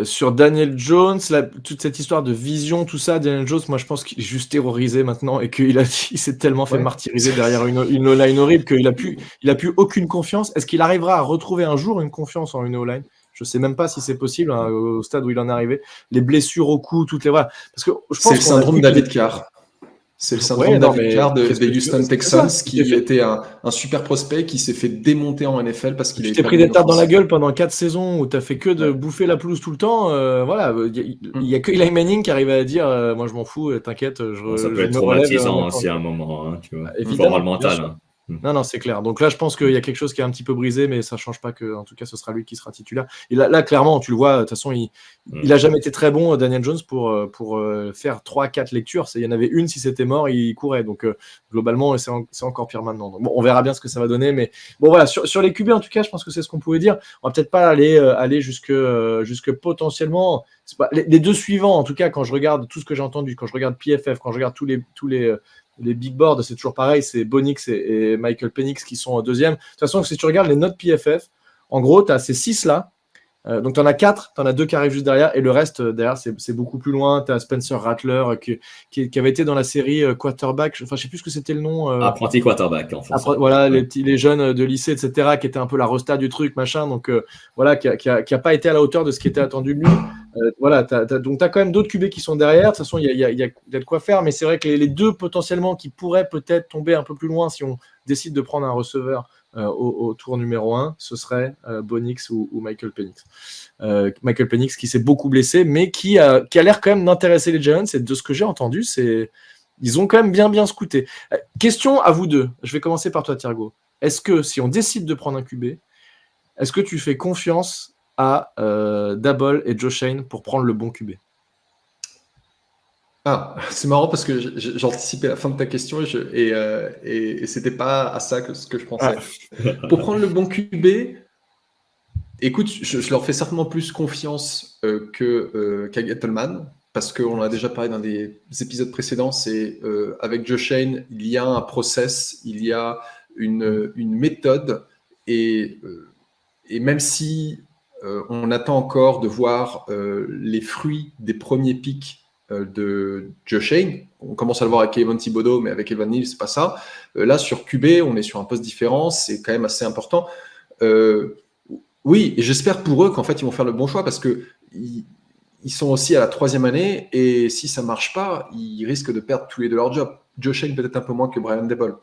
Sur Daniel Jones, toute cette histoire de vision, tout ça, Daniel Jones, moi je pense qu'il est juste terrorisé maintenant et qu'il s'est tellement fait martyriser derrière une O-line horrible qu'il a plus aucune confiance. Est-ce qu'il arrivera à retrouver un jour une confiance en une O-line? Je sais même pas si c'est possible au stade où il en est arrivé. Les blessures au cou, toutes les voilà. Parce que je pense c'est le syndrome David Carr. C'est le syndrome David Carr des Houston Texans qui était un super prospect qui s'est fait démonter en NFL parce qu'il t'es pris des tapes dans la gueule pendant 4 saisons où tu as fait que de bouffer la pelouse tout le temps. Voilà, il y a que Eli Manning qui arrive à dire moi je m'en fous, t'inquiète. Ça peut être traumatisant aussi à un moment, tu vois. Évidemment, mental. Non, c'est clair. Donc là, je pense qu'il y a quelque chose qui est un petit peu brisé, mais ça ne change pas que, en tout cas, ce sera lui qui sera titulaire. Et là clairement, tu le vois, de toute façon, il n'a jamais été très bon, Daniel Jones, pour faire 3-4 lectures. Il y en avait une, si c'était mort, il courait. Donc, globalement, c'est encore pire maintenant. Donc, bon, on verra bien ce que ça va donner. Mais bon, voilà, sur les QB, en tout cas, je pense que c'est ce qu'on pouvait dire. On va peut-être pas aller jusque potentiellement. Les deux suivants, en tout cas, quand je regarde tout ce que j'ai entendu, quand je regarde PFF, quand je regarde tous les big boards, c'est toujours pareil, c'est Bonix et Michael Penix qui sont deuxième. De toute façon, si tu regardes les notes PFF, en gros, tu as ces 6-là. Donc, tu en as 4, tu en as 2 qui arrivent juste derrière, et le reste, derrière, c'est beaucoup plus loin. Tu as Spencer Rattler qui avait été dans la série quarterback, je ne sais plus ce que c'était le nom. Apprenti quarterback, en français. Voilà, les jeunes de lycée, etc., qui étaient un peu la resta du truc, machin. Donc, voilà, qui a pas été à la hauteur de ce qui était attendu de lui. Voilà, donc tu as quand même d'autres QB qui sont derrière. De toute façon, il y a de quoi faire, mais c'est vrai que les deux potentiellement qui pourraient peut-être tomber un peu plus loin si on décide de prendre un receveur au tour numéro 1, ce serait Bonix ou Michael Penix. Michael Penix qui s'est beaucoup blessé, mais qui a l'air quand même d'intéresser les Giants. Et de ce que j'ai entendu, ils ont quand même bien scouté. Question à vous deux. Je vais commencer par toi, Thiergo. Est-ce que si on décide de prendre un QB, est-ce que tu fais confiance à Daboll et Joe Shane pour prendre le bon QB? C'est marrant parce que j'anticipais la fin de ta question et c'était pas à ça ce que je pensais. Pour prendre le bon QB, écoute, je leur fais certainement plus confiance qu'à Gettleman parce qu'on en a déjà parlé dans des épisodes précédents. C'est avec Joe Shane, il y a un process, il y a une méthode et même si on attend encore de voir les fruits des premiers pics de Josh Allen. On commence à le voir avec Kayvon Thibodeau, mais avec Evan Neal, c'est pas ça. Là, sur QB, on est sur un poste différent, c'est quand même assez important. Oui, et j'espère pour eux qu'en fait, ils vont faire le bon choix parce que ils sont aussi à la 3e année et si ça marche pas, ils risquent de perdre tous les deux leur job. Josh Allen peut-être un peu moins que Brian Daboll.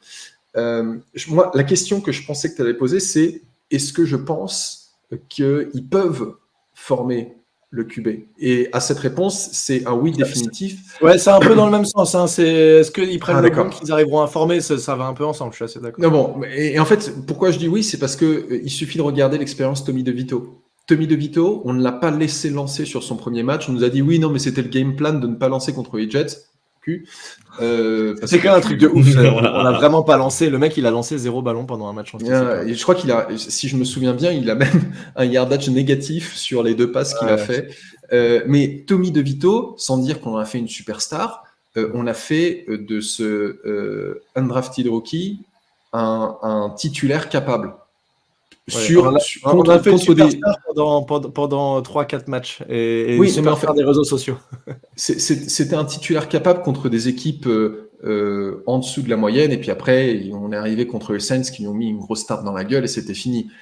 Moi, la question que je pensais que tu allais poser, c'est est-ce que je pense qu'ils peuvent former le QB? Et à cette réponse, c'est un oui définitif. Ouais, c'est un peu dans le même sens. Hein. Est-ce qu'ils prennent le d'accord. bon qu'ils arriveront à former? Ça va un peu ensemble, je suis assez d'accord. Non, bon, et en fait, pourquoi je dis oui, c'est parce qu'il suffit de regarder l'expérience Tommy DeVito. Tommy DeVito, on ne l'a pas laissé lancer sur son premier match. On nous a dit oui, non, mais c'était le game plan de ne pas lancer contre les Jets. C'est quand même un truc de ouf. On n'a vraiment pas lancé. Le mec, il a lancé 0 ballon pendant un match entier. Je crois qu'il a, si je me souviens bien, il a même un yardage négatif sur les 2 passes qu'il a fait. Mais Tommy DeVito, sans dire qu'on a fait une superstar, on a fait de ce undrafted rookie un titulaire capable. On a fait une superstar pendant 3-4 matchs et oui, mais faire des réseaux sociaux. C'était un titulaire capable contre des équipes en dessous de la moyenne et puis après on est arrivé contre les Saints qui lui ont mis une grosse tarte dans la gueule et c'était fini.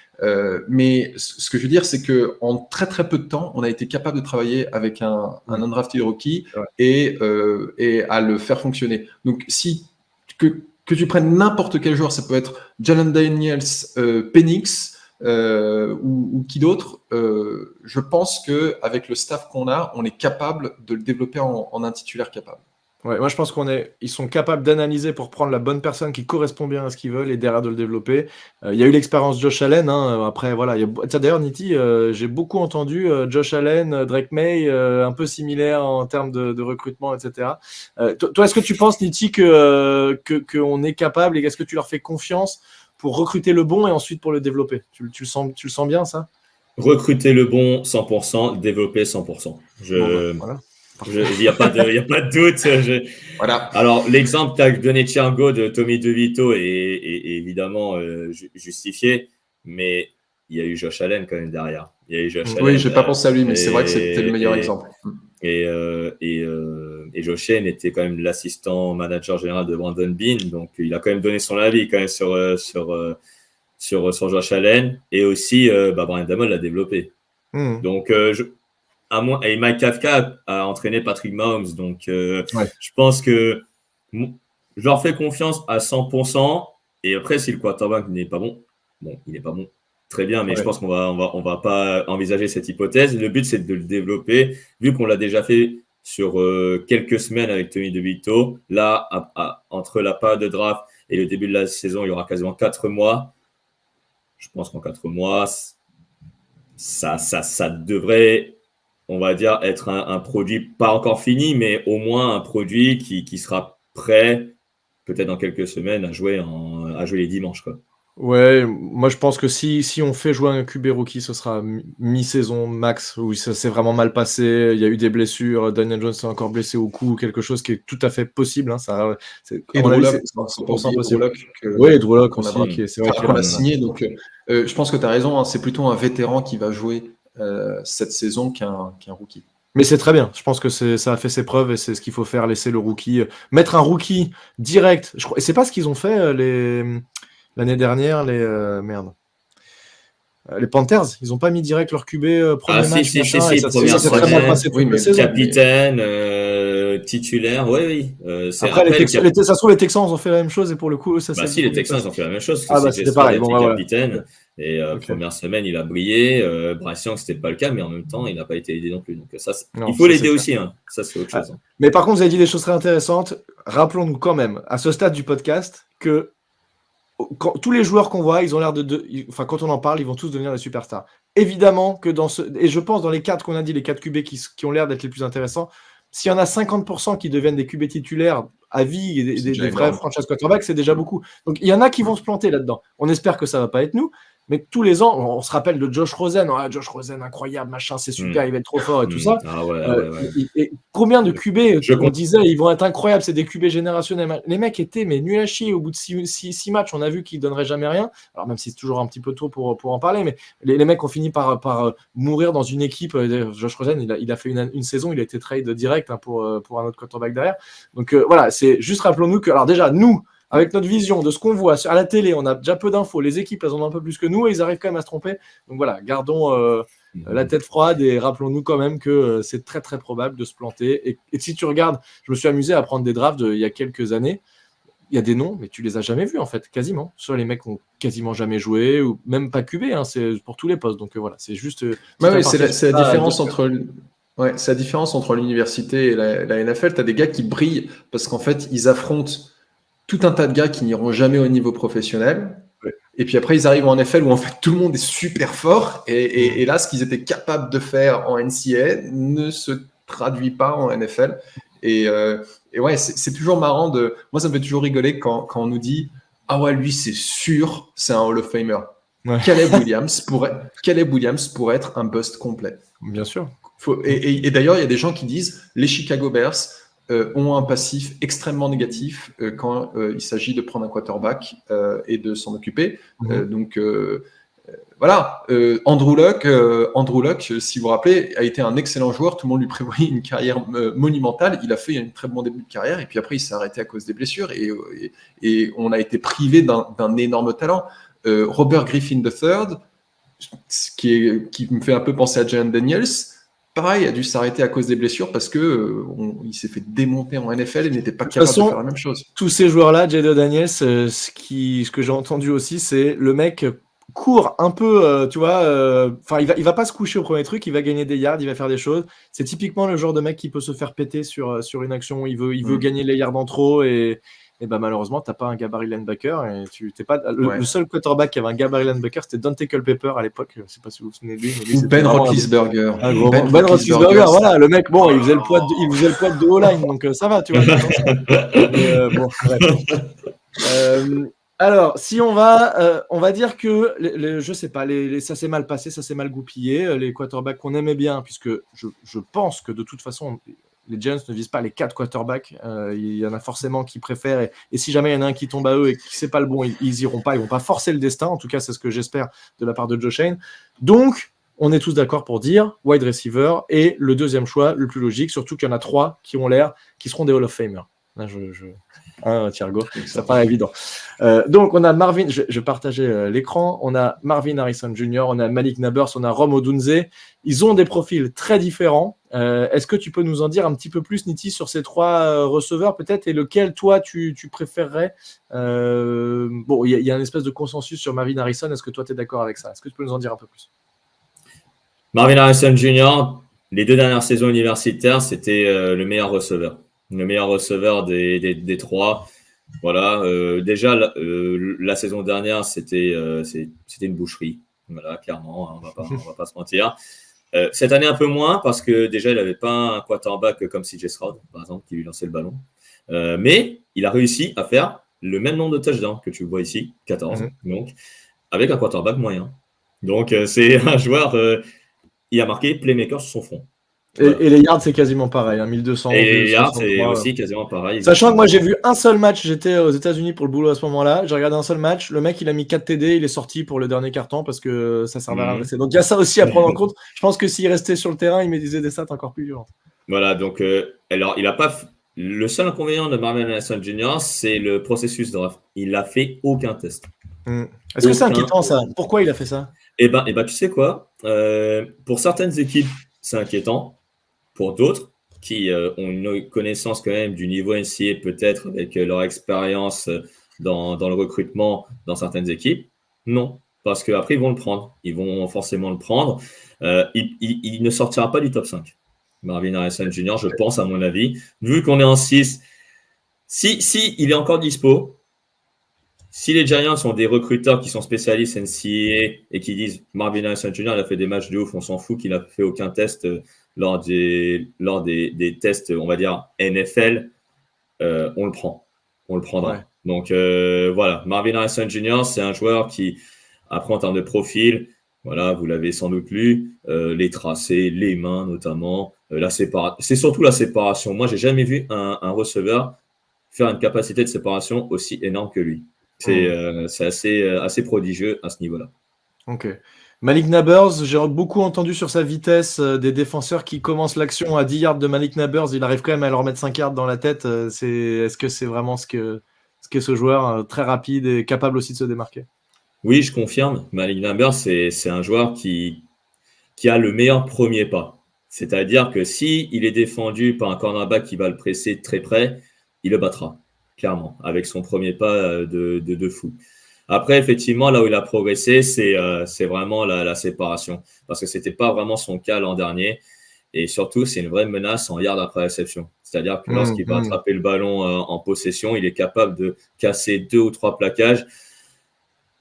Mais ce que je veux dire, c'est que en très très peu de temps, on a été capable de travailler avec un undrafted rookie et à le faire fonctionner. Donc si que tu prennes n'importe quel joueur, ça peut être Jalen Daniels, Penix ou qui d'autre, je pense qu'avec le staff qu'on a, on est capable de le développer en un titulaire capable. Ouais, moi je pense ils sont capables d'analyser pour prendre la bonne personne qui correspond bien à ce qu'ils veulent et derrière de le développer. Il y a eu l'expérience Josh Allen, hein, après voilà. Tiens, d'ailleurs Nitti, j'ai beaucoup entendu Josh Allen, Drake May, un peu similaire en termes de recrutement, etc. Toi, est-ce que tu penses Nitti qu'on est capable et est-ce que tu leur fais confiance pour recruter le bon et ensuite pour le développer? Tu le sens bien ça? Recruter le bon 100%, développer 100%. Voilà. Il n'y a pas de doute. Voilà. Alors, l'exemple que tu as donné, Thiago, de Tommy DeVito est évidemment justifié, mais il y a eu Josh Allen quand même derrière. Oui, je n'ai pas pensé à lui, mais c'est vrai que c'était le meilleur exemple. Et Josh Allen était quand même l'assistant manager général de Brandon Beane, donc il a quand même donné son avis quand même sur Josh Allen, et aussi Brian Daboll l'a développé. Donc, et Mike Kafka a entraîné Patrick Mahomes, donc je pense que je leur fais confiance à 100%. Et après, si le quarterback n'est pas bon, il n'est pas bon, très bien, mais je pense qu'on va pas envisager cette hypothèse. Le but, c'est de le développer, vu qu'on l'a déjà fait sur quelques semaines avec Tommy DeVito. Là, entre la période de draft et le début de la saison, il y aura quasiment 4 mois. Je pense qu'en 4 mois, ça devrait, on va dire, être un produit pas encore fini, mais au moins un produit qui sera prêt, peut-être dans quelques semaines, à jouer les dimanches, quoi. Ouais, moi je pense que si on fait jouer un QB rookie, ce sera mi-saison max, où ça s'est vraiment mal passé, il y a eu des blessures, Daniel Jones est encore blessé au cou, quelque chose qui est tout à fait possible. Hein, et Drew Lock, c'est 100% possible. Oui, Drew Lock aussi, c'est vrai qu'on a signé, donc je pense que tu as raison, hein, c'est plutôt un vétéran qui va jouer cette saison qu'un rookie. Mais c'est très bien, je pense que ça a fait ses preuves et c'est ce qu'il faut faire, laisser le rookie, mettre un rookie direct, et c'est pas ce qu'ils ont fait l'année dernière, les Panthers, ils n'ont pas mis direct leur QB premier match. Si, première semaine, capitaine, titulaire, oui. Après, ça se trouve, les Texans ont fait la même chose et pour le coup, ça si, les Texans ont fait la même chose. C'était pareil. Capitaine. Et première semaine, il a brillé. Bryce Young, c'était pas le cas, mais en même temps, il n'a pas été aidé non plus. Donc il faut l'aider aussi. Hein. Ça, c'est autre chose. Hein. Mais par contre, vous avez dit des choses très intéressantes. Rappelons-nous quand même, à ce stade du podcast, que tous les joueurs qu'on voit, ils ont l'air quand on en parle, ils vont tous devenir des superstars. Évidemment que et je pense dans les 4 qu'on a dit, les 4 QB qui ont l'air d'être les plus intéressants, s'il y en a 50% qui deviennent des QB titulaires à vie et des vrais franchise quarterbacks, c'est déjà beaucoup. Donc il y en a qui vont se planter là-dedans. On espère que ça va pas être nous, Mais tous les ans, on se rappelle de Josh Rosen. Josh Rosen, incroyable, machin, c'est super, il va être trop fort et tout ça. Ah ouais. Et combien de QB Je on disait ils vont être incroyables, c'est des QB générationnels. Les mecs étaient nuls à chier au bout de 6 matchs. On a vu qu'ils ne donneraient jamais rien. Alors même si c'est toujours un petit peu tôt pour en parler, mais les mecs ont fini par mourir dans une équipe. Josh Rosen, il a fait une saison, il a été trade direct pour un autre quarterback derrière. Donc voilà, c'est juste rappelons-nous que, alors déjà, nous, avec notre vision de ce qu'on voit à la télé, on a déjà peu d'infos. Les équipes, elles en ont un peu plus que nous et ils arrivent quand même à se tromper. Donc voilà, gardons la tête froide et rappelons-nous quand même que c'est très très probable de se planter. Et si tu regardes, je me suis amusé à prendre des drafts il y a quelques années. Il y a des noms, mais tu les as jamais vus en fait, quasiment. Soit les mecs ont quasiment jamais joué ou même pas QB, c'est pour tous les postes. Donc voilà, c'est juste. C'est la différence entre. Ouais, c'est la différence entre l'université et la NFL. Tu as des gars qui brillent parce qu'en fait, ils affrontent tout un tas de gars qui n'iront jamais au niveau professionnel. Ouais. Et puis après, ils arrivent en NFL où en fait tout le monde est super fort. Et là, ce qu'ils étaient capables de faire en NCAA ne se traduit pas en NFL. Et ouais, c'est toujours marrant de. Moi, ça me fait toujours rigoler quand on nous dit ah ouais, lui, c'est sûr, c'est un Hall of Famer. Ouais. Caleb Williams pourrait être un bust complet. Bien sûr. Et d'ailleurs, il y a des gens qui disent les Chicago Bears ont un passif extrêmement négatif quand il s'agit de prendre un quarterback et de s'en occuper. Donc voilà, Andrew Luck, si vous vous rappelez, a été un excellent joueur. Tout le monde lui prévoyait une carrière monumentale. Il a fait un très bon début de carrière et puis après il s'est arrêté à cause des blessures et on a été privé d'un énorme talent. Robert Griffin III, qui me fait un peu penser à Jalen Daniels. Pareil, a dû s'arrêter à cause des blessures parce que il s'est fait démonter en NFL et n'était pas capable de faire la même chose. Tous ces joueurs-là, Jalen Daniels, ce que j'ai entendu aussi, c'est le mec court un peu, tu vois. Il va pas se coucher au premier truc, il va gagner des yards, il va faire des choses. C'est typiquement le genre de mec qui peut se faire péter sur une action. Il veut gagner les yards en trop et malheureusement, tu n'as pas un gabarit linebacker. Et le seul quarterback qui avait un gabarit linebacker, c'était Dante Culpepper à l'époque. Je ne sais pas si vous vous souvenez de lui. Ou Ben Roethlisberger. Ben Roethlisberger, voilà. Le mec, bon, il faisait le poids de O-line, donc ça va, tu vois. Mais, bon, alors, si on va dire que, je sais pas, ça s'est mal passé, ça s'est mal goupillé. Les quarterbacks qu'on aimait bien, puisque je pense que de toute façon, les Giants ne visent pas les 4 quarterbacks. Il y en a forcément qui préfèrent. Et si jamais il y en a un qui tombe à eux et qui c'est pas le bon, ils iront pas. Ils vont pas forcer le destin. En tout cas, c'est ce que j'espère de la part de Joe Schoen. Donc, on est tous d'accord pour dire wide receiver et le deuxième choix, le plus logique. Surtout qu'il y en a 3 qui seront des Hall of Famer. Là, Thiergo, ça paraît évident. Donc, on a Marvin, je partageais l'écran, on a Marvin Harrison Jr., on a Malik Nabers, on a Rome Odunze. Ils ont des profils très différents. Est-ce que tu peux nous en dire un petit peu plus, Niti, sur ces 3 receveurs peut-être, et lequel, toi, tu préférerais? Bon, il y a une espèce de consensus sur Marvin Harrison. Est-ce que toi, tu es d'accord avec ça? Est-ce que tu peux nous en dire un peu plus? Marvin Harrison Jr., les 2 dernières saisons universitaires, c'était le meilleur receveur. Le meilleur receveur des 3. Voilà. Déjà, la saison dernière, c'était une boucherie. Voilà, clairement, hein, on va pas se mentir. Cette année, un peu moins, parce que déjà, il n'avait pas un quarterback comme CJ Stroud, par exemple, qui lui lançait le ballon. Mais il a réussi à faire le même nombre de touchdowns que tu vois ici, 14, donc, avec un quarterback moyen. Donc, c'est un joueur, il a marqué playmaker sur son front. Voilà. Et les yards, c'est quasiment pareil, 1200. Et les yards, c'est aussi quasiment pareil. Sachant que moi, j'ai vu un seul match, j'étais aux États-Unis pour le boulot à ce moment-là, j'ai regardé un seul match, le mec, il a mis 4 TD, il est sorti pour le dernier carton parce que ça servait à rien. Donc, il y a ça aussi à prendre en compte. Je pense que s'il restait sur le terrain, il me disait des stats encore plus violentes. Voilà, donc, alors, il a pas. Le seul inconvénient de Marvin Harrison Jr., c'est le processus de draft. Il n'a fait aucun test. Est-ce que c'est inquiétant, ça? Pourquoi il a fait ça? Eh ben, tu sais quoi? Pour certaines équipes, c'est inquiétant. Pour d'autres qui ont une connaissance quand même du niveau NCAA, peut-être avec leur expérience dans le recrutement dans certaines équipes, non. Parce qu'après, ils vont le prendre. Ils vont forcément le prendre. Il ne sortira pas du top 5. Marvin Harrison Jr., je pense, à mon avis. Vu qu'on est en 6, si il est encore dispo, si les Giants sont des recruteurs qui sont spécialistes NCAA et qui disent Marvin Harrison Jr., il a fait des matchs de ouf, on s'en fout qu'il n'a fait aucun test lors des tests, on va dire, NFL, on le prend. On le prendra. Ouais. Donc, voilà. Marvin Harrison Jr., c'est un joueur qui Après, en termes de profil, voilà, vous l'avez sans doute lu, les tracés, les mains notamment, c'est surtout la séparation. Moi, j'ai jamais vu un receveur faire une capacité de séparation aussi énorme que lui. C'est assez prodigieux à ce niveau-là. Ok. Malik Nabers, j'ai beaucoup entendu sur sa vitesse des défenseurs qui commencent l'action à 10 yards de Malik Nabers. Il arrive quand même à leur mettre 5 yards dans la tête. Est-ce que c'est vraiment ce qu'est ce joueur, très rapide et capable aussi de se démarquer? Oui, je confirme. Malik Nabers, c'est un joueur qui a le meilleur premier pas. C'est-à-dire que s'il est défendu par un cornerback qui va le presser très près, il le battra, clairement, avec son premier pas de fou. Après, effectivement, là où il a progressé, c'est vraiment la séparation. Parce que ce n'était pas vraiment son cas l'an dernier. Et surtout, c'est une vraie menace en yards après réception. C'est-à-dire que lorsqu'il va attraper le ballon en possession, il est capable de casser 2 ou 3 plaquages.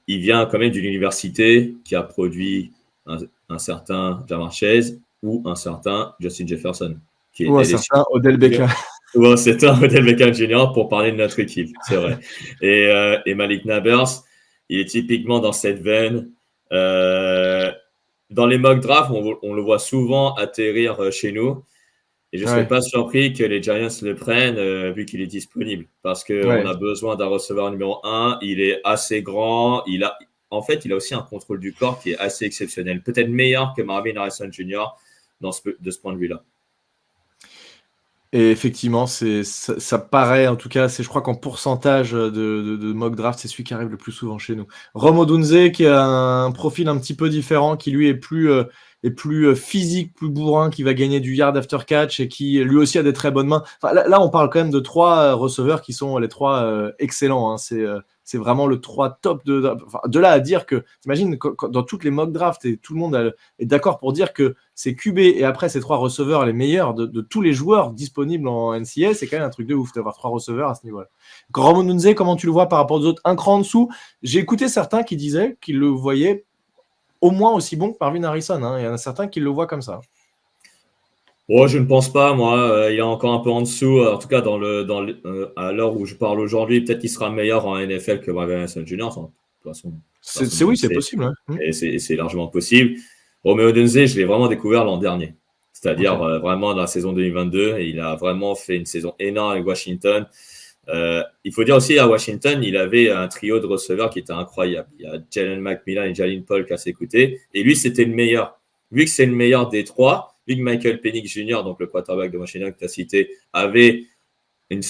Il vient quand même d'une université qui a produit un certain Ja'Marr Chase ou un certain Justin Jefferson. Ou un certain Odell Beckham. Ou un certain Odell Beckham Jr. pour parler de notre équipe, c'est vrai. Et Malik Nabers, il est typiquement dans cette veine. Dans les mock drafts, on le voit souvent atterrir chez nous. Et je ne serais pas surpris que les Giants le prennent vu qu'il est disponible. Parce qu'on a besoin d'un receveur numéro 1. Il est assez grand. En fait, il a aussi un contrôle du corps qui est assez exceptionnel. Peut-être meilleur que Marvin Harrison Jr. de ce point de vue-là. Et effectivement, ça paraît, en tout cas, je crois qu'en pourcentage de mock draft, c'est celui qui arrive le plus souvent chez nous. Rome Odunze, qui a un profil un petit peu différent, qui lui est plus physique, plus bourrin, qui va gagner du yard after catch et qui lui aussi a des très bonnes mains. Enfin, là, on parle quand même de 3 receveurs qui sont les 3 excellents. Hein. C'est vraiment le 3 top de là à dire que, t'imagines, dans toutes les mock drafts, et tout le monde est d'accord pour dire que c'est QB et après ces 3 receveurs les meilleurs de tous les joueurs disponibles en NCS, c'est quand même un truc de ouf d'avoir 3 receveurs à ce niveau-là. Rome Odunze, comment tu le vois par rapport aux autres? Un cran en dessous. J'ai écouté certains qui disaient qu'ils le voyaient au moins aussi bon que Marvin Harrison. Hein. Il y en a certains qui le voient comme ça. Oh, je ne pense pas, moi. Il est encore un peu en dessous. En tout cas, à l'heure où je parle aujourd'hui, peut-être qu'il sera meilleur en NFL que Marvin Harrison Jr. Enfin, de toute façon, c'est possible. Hein. Et c'est largement possible. Romeo Odunze, je l'ai vraiment découvert l'an dernier. C'est-à-dire vraiment dans la saison 2022. Et il a vraiment fait une saison énorme avec Washington. Il faut dire aussi à Washington, il avait un trio de receveurs qui était incroyable. Il y a Jalen McMillan et Jalen Polk à ses côtés. Et lui, c'était le meilleur. Vu que c'est le meilleur des 3, vu que Michael Penix Jr., donc le quarterback de Washington que tu as cité, avait un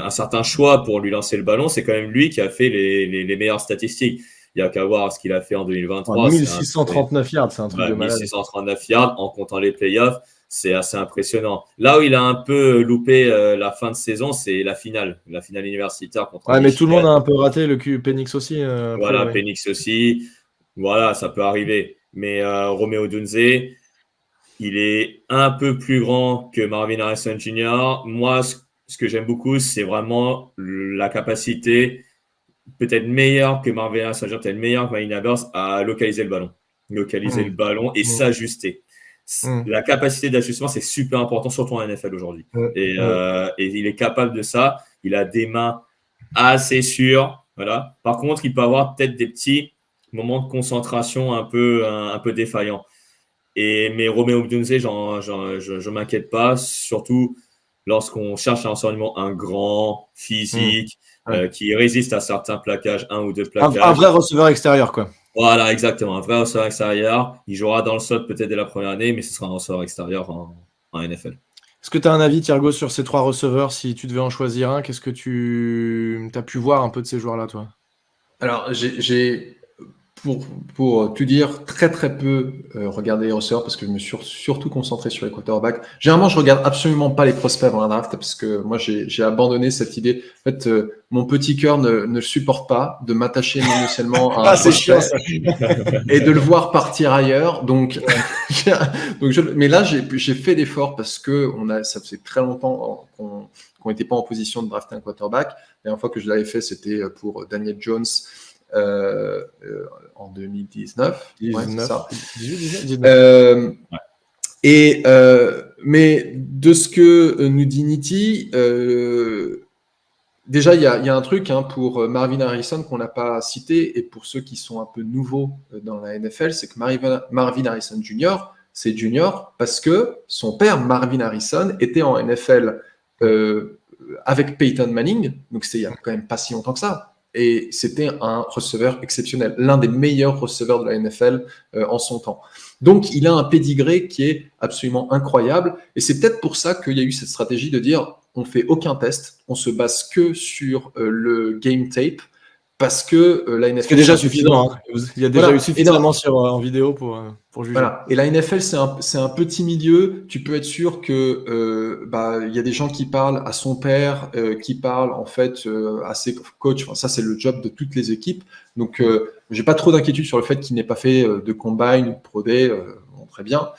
certain choix pour lui lancer le ballon, c'est quand même lui qui a fait les meilleures statistiques. Il n'y a qu'à voir ce qu'il a fait en 2023. 1639 yards, c'est un truc de malade. 1639 yards en comptant les playoffs, c'est assez impressionnant. Là où il a un peu loupé la fin de saison, c'est la finale universitaire contre mais tout le monde a un peu raté, le Penix aussi. Voilà, Penix aussi. Voilà, ça peut arriver. Mais Romeo Odunze, il est un peu plus grand que Marvin Harrison Jr. Moi, ce que j'aime beaucoup, c'est vraiment la capacité, peut-être meilleure que Marvin Harrison Jr., peut-être meilleure que Malik Nabers, à localiser le ballon. Le ballon et s'ajuster. La capacité d'ajustement, c'est super important, surtout en NFL aujourd'hui. Et il est capable de ça. Il a des mains assez sûres. Voilà. Par contre, il peut avoir peut-être des petits moments de concentration un peu défaillants. Mais Romeo Odunze, je m'inquiète pas, surtout lorsqu'on cherche un grand, physique, qui résiste à certains plaquages, 1 ou 2 plaquages. Un vrai receveur extérieur, quoi. Voilà, exactement. Un vrai receveur extérieur. Il jouera dans le sol peut-être dès la première année, mais ce sera un receveur extérieur en NFL. Est-ce que tu as un avis, Thiergo, sur ces 3 receveurs? Si tu devais en choisir un, qu'est-ce que tu as pu voir un peu de ces joueurs-là, toi? Alors, j'ai pour tout dire, très très peu regardé les receveurs parce que je me suis surtout concentré sur les quarterbacks. Généralement, je regarde absolument pas les prospects avant la draft parce que moi, j'ai abandonné cette idée. En fait, mon petit cœur ne supporte pas de m'attacher émotionnellement à un prospect et de le voir partir ailleurs. Donc, mais là, j'ai fait l'effort parce que ça faisait très longtemps qu'on n'était pas en position de drafter un quarterback. La dernière fois que je l'avais fait, c'était pour Daniel Jones. En 2019. C'est ça. 19. Mais de ce que nous dit Nitti, Déjà, il y a un truc pour Marvin Harrison qu'on n'a pas cité, et pour ceux qui sont un peu nouveaux dans la NFL, c'est que Marvin Harrison Jr., c'est Junior parce que son père, Marvin Harrison, était en NFL avec Peyton Manning, donc c'était il n'y a quand même pas si longtemps que ça. Et c'était un receveur exceptionnel, l'un des meilleurs receveurs de la NFL en son temps. Donc, il a un pédigré qui est absolument incroyable. Et c'est peut-être pour ça qu'il y a eu cette stratégie de dire on ne fait aucun test, on se base que sur le game tape, parce que la NFL... C'est déjà suffisant. Hein. Il y a déjà eu suffisamment en vidéo pour juger. Voilà. Et la NFL, c'est un petit milieu. Tu peux être sûr que y a des gens qui parlent à son père, qui parlent en fait à ses coachs. Enfin, ça, c'est le job de toutes les équipes. Donc, j'ai pas trop d'inquiétude sur le fait qu'il n'ait pas fait de combine ou de pro day. Très bien.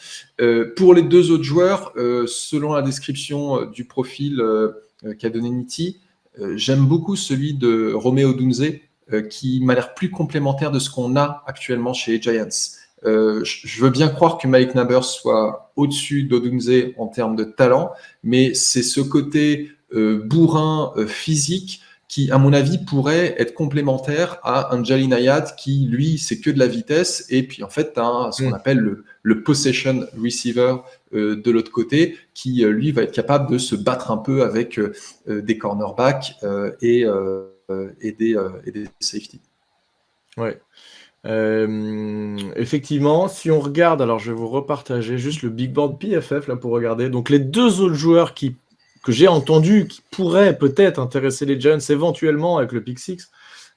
Pour les deux autres joueurs, selon la description du profil qu'a donné Nitti, j'aime beaucoup celui de Romeo Odunze, qui m'a l'air plus complémentaire de ce qu'on a actuellement chez les Giants. Je veux bien croire que Mike Nabers soit au-dessus d'Odunze en termes de talent, mais c'est ce côté bourrin physique qui, à mon avis, pourrait être complémentaire à un Jalin Hyatt qui, lui, c'est que de la vitesse. Et puis, en fait, tu as ce qu'on appelle le possession receiver de l'autre côté, qui, lui, va être capable de se battre un peu avec des cornerbacks et des safety. Ouais. Effectivement, si on regarde, alors je vais vous repartager juste le big board PFF là pour regarder. Donc, les deux autres joueurs que j'ai entendu qui pourraient peut-être intéresser les Giants éventuellement avec le pick 6.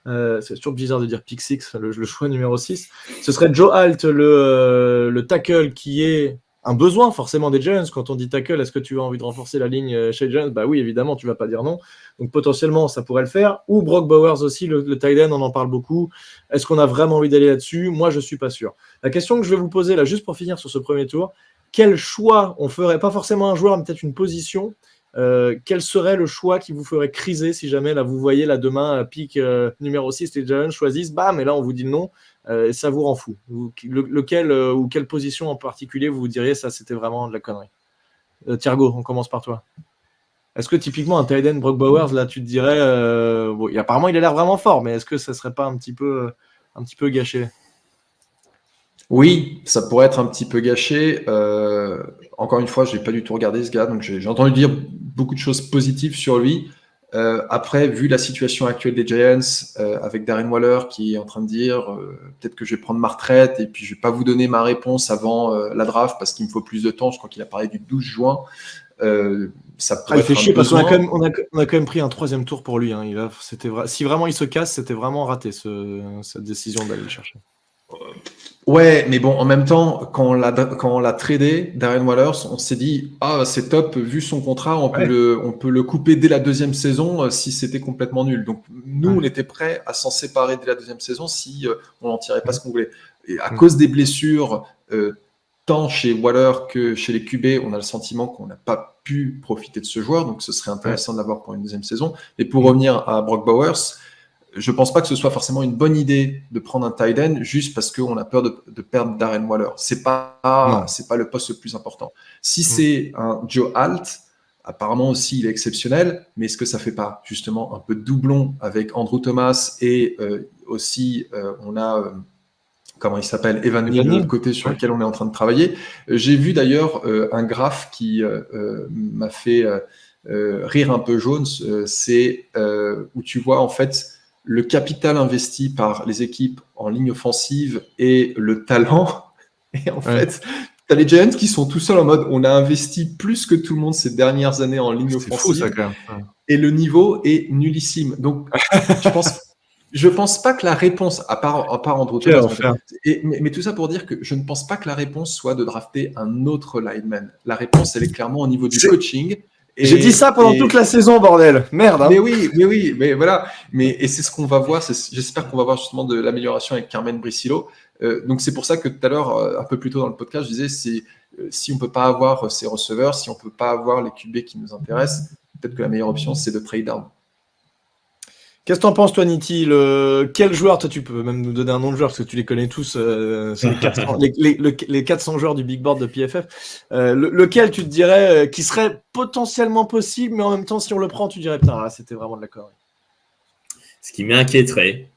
C'est toujours bizarre de dire pick 6, le choix numéro 6. Ce serait Joe Alt, le tackle qui est un besoin forcément des Giants. Quand on dit tackle, est-ce que tu as envie de renforcer la ligne chez les Giants ? Bah oui, évidemment, tu ne vas pas dire non. Donc potentiellement, ça pourrait le faire. Ou Brock Bowers aussi, le tight end, on en parle beaucoup. Est-ce qu'on a vraiment envie d'aller là-dessus ? Moi, je ne suis pas sûr. La question que je vais vous poser là, juste pour finir sur ce premier tour, quel choix on ferait ? Pas forcément un joueur, mais peut-être une position. Quel serait le choix qui vous ferait criser si jamais là vous voyez là demain pick numéro 6 les Giants choisissent, bam, et là on vous dit le non et ça vous rend fou. Lequel ou quelle position en particulier vous diriez ça c'était vraiment de la connerie. Thiergo, on commence par toi. Est-ce que typiquement un tight end Brock Bowers là tu te dirais apparemment il a l'air vraiment fort, mais est-ce que ça serait pas un petit peu gâché ? Oui, ça pourrait être un petit peu gâché. Encore une fois, je n'ai pas du tout regardé ce gars, donc j'ai entendu dire beaucoup de choses positives sur lui. Après, vu la situation actuelle des Giants, avec Darren Waller qui est en train de dire peut-être que je vais prendre ma retraite et puis je ne vais pas vous donner ma réponse avant la draft parce qu'il me faut plus de temps. Je crois qu'il a parlé du 12 juin. Ça pourrait fait chier parce qu'on a quand même pris un 3e tour pour lui. Hein. Si vraiment il se casse, c'était vraiment raté cette décision d'aller le chercher. Ouais, mais bon, en même temps, quand on l'a tradé, Darren Waller, on s'est dit c'est top, vu son contrat, on peut le couper dès la 2e saison si c'était complètement nul. Donc nous, on était prêts à s'en séparer dès la 2e saison si on n'en tirait pas ce qu'on voulait. Et à cause des blessures, tant chez Waller que chez les QB, on a le sentiment qu'on n'a pas pu profiter de ce joueur, donc ce serait intéressant de l'avoir pour une 2e saison. Et pour revenir à Brock Bowers, je ne pense pas que ce soit forcément une bonne idée de prendre un tight end juste parce qu'on a peur de perdre Darren Waller. C'est pas le poste le plus important. Si c'est un Joe Alt, apparemment aussi il est exceptionnel, mais est-ce que ça ne fait pas justement un peu de doublon avec Andrew Thomas et aussi on a comment il s'appelle, Evan Neal de l'autre côté sur lequel on est en train de travailler. J'ai vu d'ailleurs un graphe qui m'a fait rire un peu jaune, c'est où tu vois en fait le capital investi par les équipes en ligne offensive et le talent. Et en fait, tu as les Giants qui sont tout seuls en mode on a investi plus que tout le monde ces dernières années en ligne offensive. Fou, ça, quand même. Et le niveau est nullissime. Donc, je pense pas que la réponse, à part Andrew Thomas, mais tout ça pour dire que je ne pense pas que la réponse soit de drafter un autre lineman. La réponse, elle est clairement au niveau du coaching. J'ai dit ça pendant toute la saison, bordel. Merde. Hein. Mais voilà. Et c'est ce qu'on va voir. J'espère qu'on va voir justement de l'amélioration avec Carmen Bricillo. Donc c'est pour ça que tout à l'heure, un peu plus tôt dans le podcast, je disais si on peut pas avoir ces receveurs, si on peut pas avoir les QB qui nous intéressent, peut-être que la meilleure option c'est de trade down. Qu'est-ce que t'en penses, toi, Nitti ? Quel joueur, toi, tu peux même nous donner un nom de joueur, parce que tu les connais tous, les 400 joueurs du Big Board de PFF. Lequel tu te dirais qui serait potentiellement possible, mais en même temps, si on le prend, tu dirais, putain, là, c'était vraiment de la connerie. Ce qui m'inquiéterait,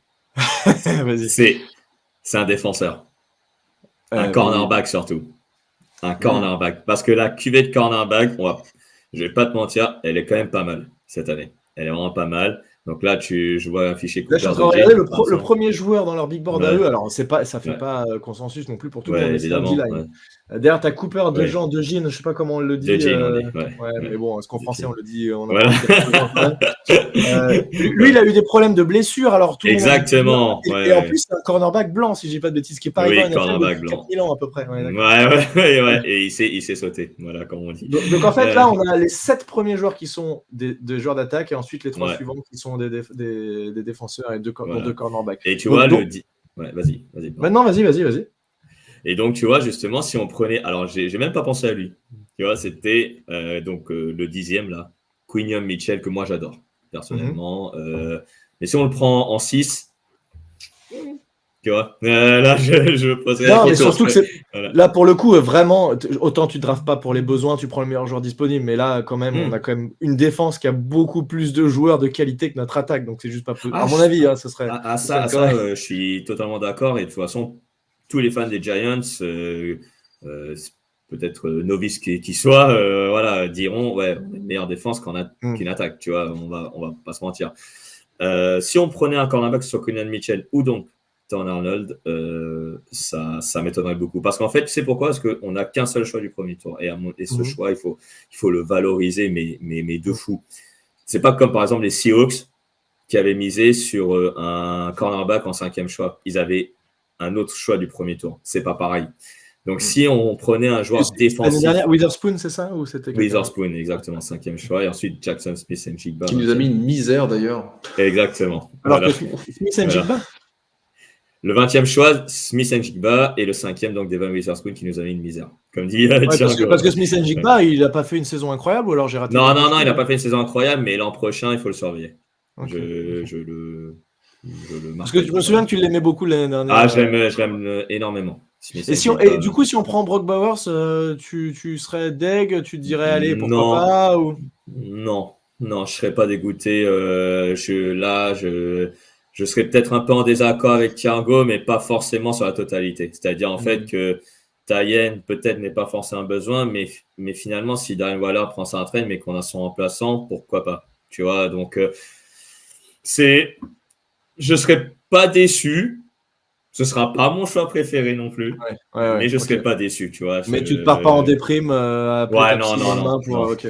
Vas-y. c'est un défenseur. Un cornerback surtout. Un cornerback. Parce que la cuvée de cornerback, je vais pas te mentir, elle est quand même pas mal cette année. Elle est vraiment pas mal. Donc là, je vois un fichier Là, je suis en train de regarder le premier joueur dans leur big board à eux. Alors, ça fait pas consensus non plus pour tout le monde, mais c'est un D-line. Derrière, tu as Cooper, Dejean, Dejin, je sais pas comment on le dit. Mais bon, est-ce qu'en français on le dit lui, il a eu des problèmes de blessure. Alors, tout exactement. Et en plus, c'est un cornerback blanc, si je dis pas de bêtises, qui est pas arrivé depuis 4000 ans à peu près. Et il s'est sauté, voilà, comme on dit. Donc en fait, là, on a les 7 premiers joueurs qui sont des joueurs d'attaque et ensuite les 3 suivants qui sont des défenseurs et deux cornerbacks. Et tu vois, vas-y. Maintenant, vas-y. Et donc, tu vois, justement, si on prenait. Alors, j'ai même pas pensé à lui. Tu vois, c'était le 10e, là, Quinion Mitchell, que moi j'adore, personnellement. Mais si on le prend en 6, tu vois, là, je poserais la question. Mais surtout que là, pour le coup, vraiment, autant tu ne draftes pas pour les besoins, tu prends le meilleur joueur disponible. Mais là, quand même, on a quand même une défense qui a beaucoup plus de joueurs de qualité que notre attaque. Donc, c'est juste pas possible. À mon avis, ce serait. Je suis totalement d'accord. Et de toute façon, tous les fans des Giants, peut-être novices qui soient, diront on a une meilleure défense qu'une attaque. Tu vois, on va pas se mentir. Si on prenait un cornerback sur Quinion Mitchell ou donc Tom Arnold, ça m'étonnerait beaucoup. Parce qu'en fait, tu sais pourquoi ? Parce qu'on n'a qu'un seul choix du premier tour. Et ce choix, il faut le valoriser, mais de fou. C'est pas comme par exemple les Seahawks qui avaient misé sur un cornerback en 5e choix. Ils avaient un autre choix du premier tour. C'est pas pareil. Donc, si on prenait un joueur défensif... L'année dernière, Witherspoon, c'est ça ou c'était Witherspoon, exactement, 5e choix. Et ensuite, Jackson Smith-Njigba. Qui nous a mis une misère, d'ailleurs. Exactement. Alors que Smith-Njigba Le 20e choix, Smith-Njigba. Et le 5e, donc, Devon Witherspoon, qui nous a mis une misère. Comme dit parce que Smith-Njigba, il n'a pas fait une saison incroyable ou alors j'ai raté? Non, il n'a pas fait une saison incroyable, mais l'an prochain, il faut le surveiller. Okay. Je le Parce que je me souviens que tu l'aimais beaucoup l'année dernière. Ah, je l'aime énormément. Et du coup, si on prend Brock Bowers, tu serais deg, tu te dirais allez, pourquoi pas ou... Non, je serais pas dégoûté. Je serais peut-être un peu en désaccord avec Thiago, mais pas forcément sur la totalité. C'est-à-dire en fait que Tayen peut-être n'est pas forcément un besoin, mais finalement, si Darren Waller prend sa retraite, mais qu'on a son remplaçant, pourquoi pas? Tu vois, donc je serais pas déçu. Ce sera pas mon choix préféré non plus, mais je serais pas déçu, tu vois. Mais tu te pars pas en déprime après non.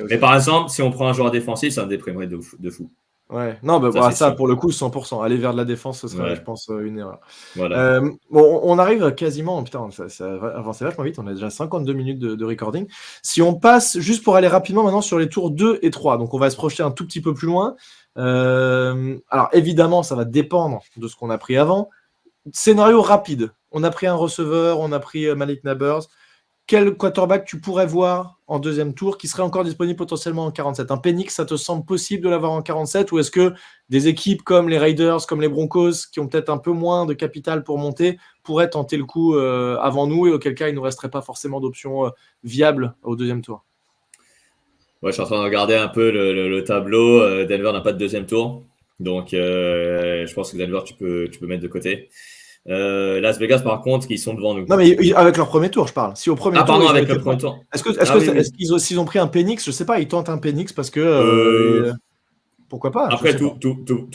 Mais par exemple, si on prend un joueur défensif, ça me déprimerait de fou. Ouais, non, ça pour le coup, 100%. Aller vers de la défense, ce serait, je pense, une erreur. Voilà. On arrive quasiment, putain, ça va avancer vachement vite, on a déjà 52 minutes de recording. Si on passe, juste pour aller rapidement maintenant sur les tours 2 et 3, donc on va se projeter un tout petit peu plus loin. Alors évidemment, ça va dépendre de ce qu'on a pris avant. Scénario rapide. On a pris un receveur, on a pris Malik Nabers. Quel quarterback tu pourrais voir en deuxième tour qui serait encore disponible potentiellement en 47? Un Penix, ça te semble possible de l'avoir en 47 ou est-ce que des équipes comme les Raiders, comme les Broncos, qui ont peut-être un peu moins de capital pour monter, pourraient tenter le coup avant nous et auquel cas il ne nous resterait pas forcément d'options viables au deuxième tour? Ouais, je suis en train de regarder un peu le tableau. Denver n'a pas de deuxième tour. Donc, je pense que Denver, tu peux mettre de côté. Las Vegas, par contre, ils sont devant nous. Non, mais avec leur premier tour, je parle. Si au premier tour, pardon, avec le premier tour. S'ils ont pris un Penix, je sais pas, ils tentent un Penix parce que pourquoi pas? Après, tout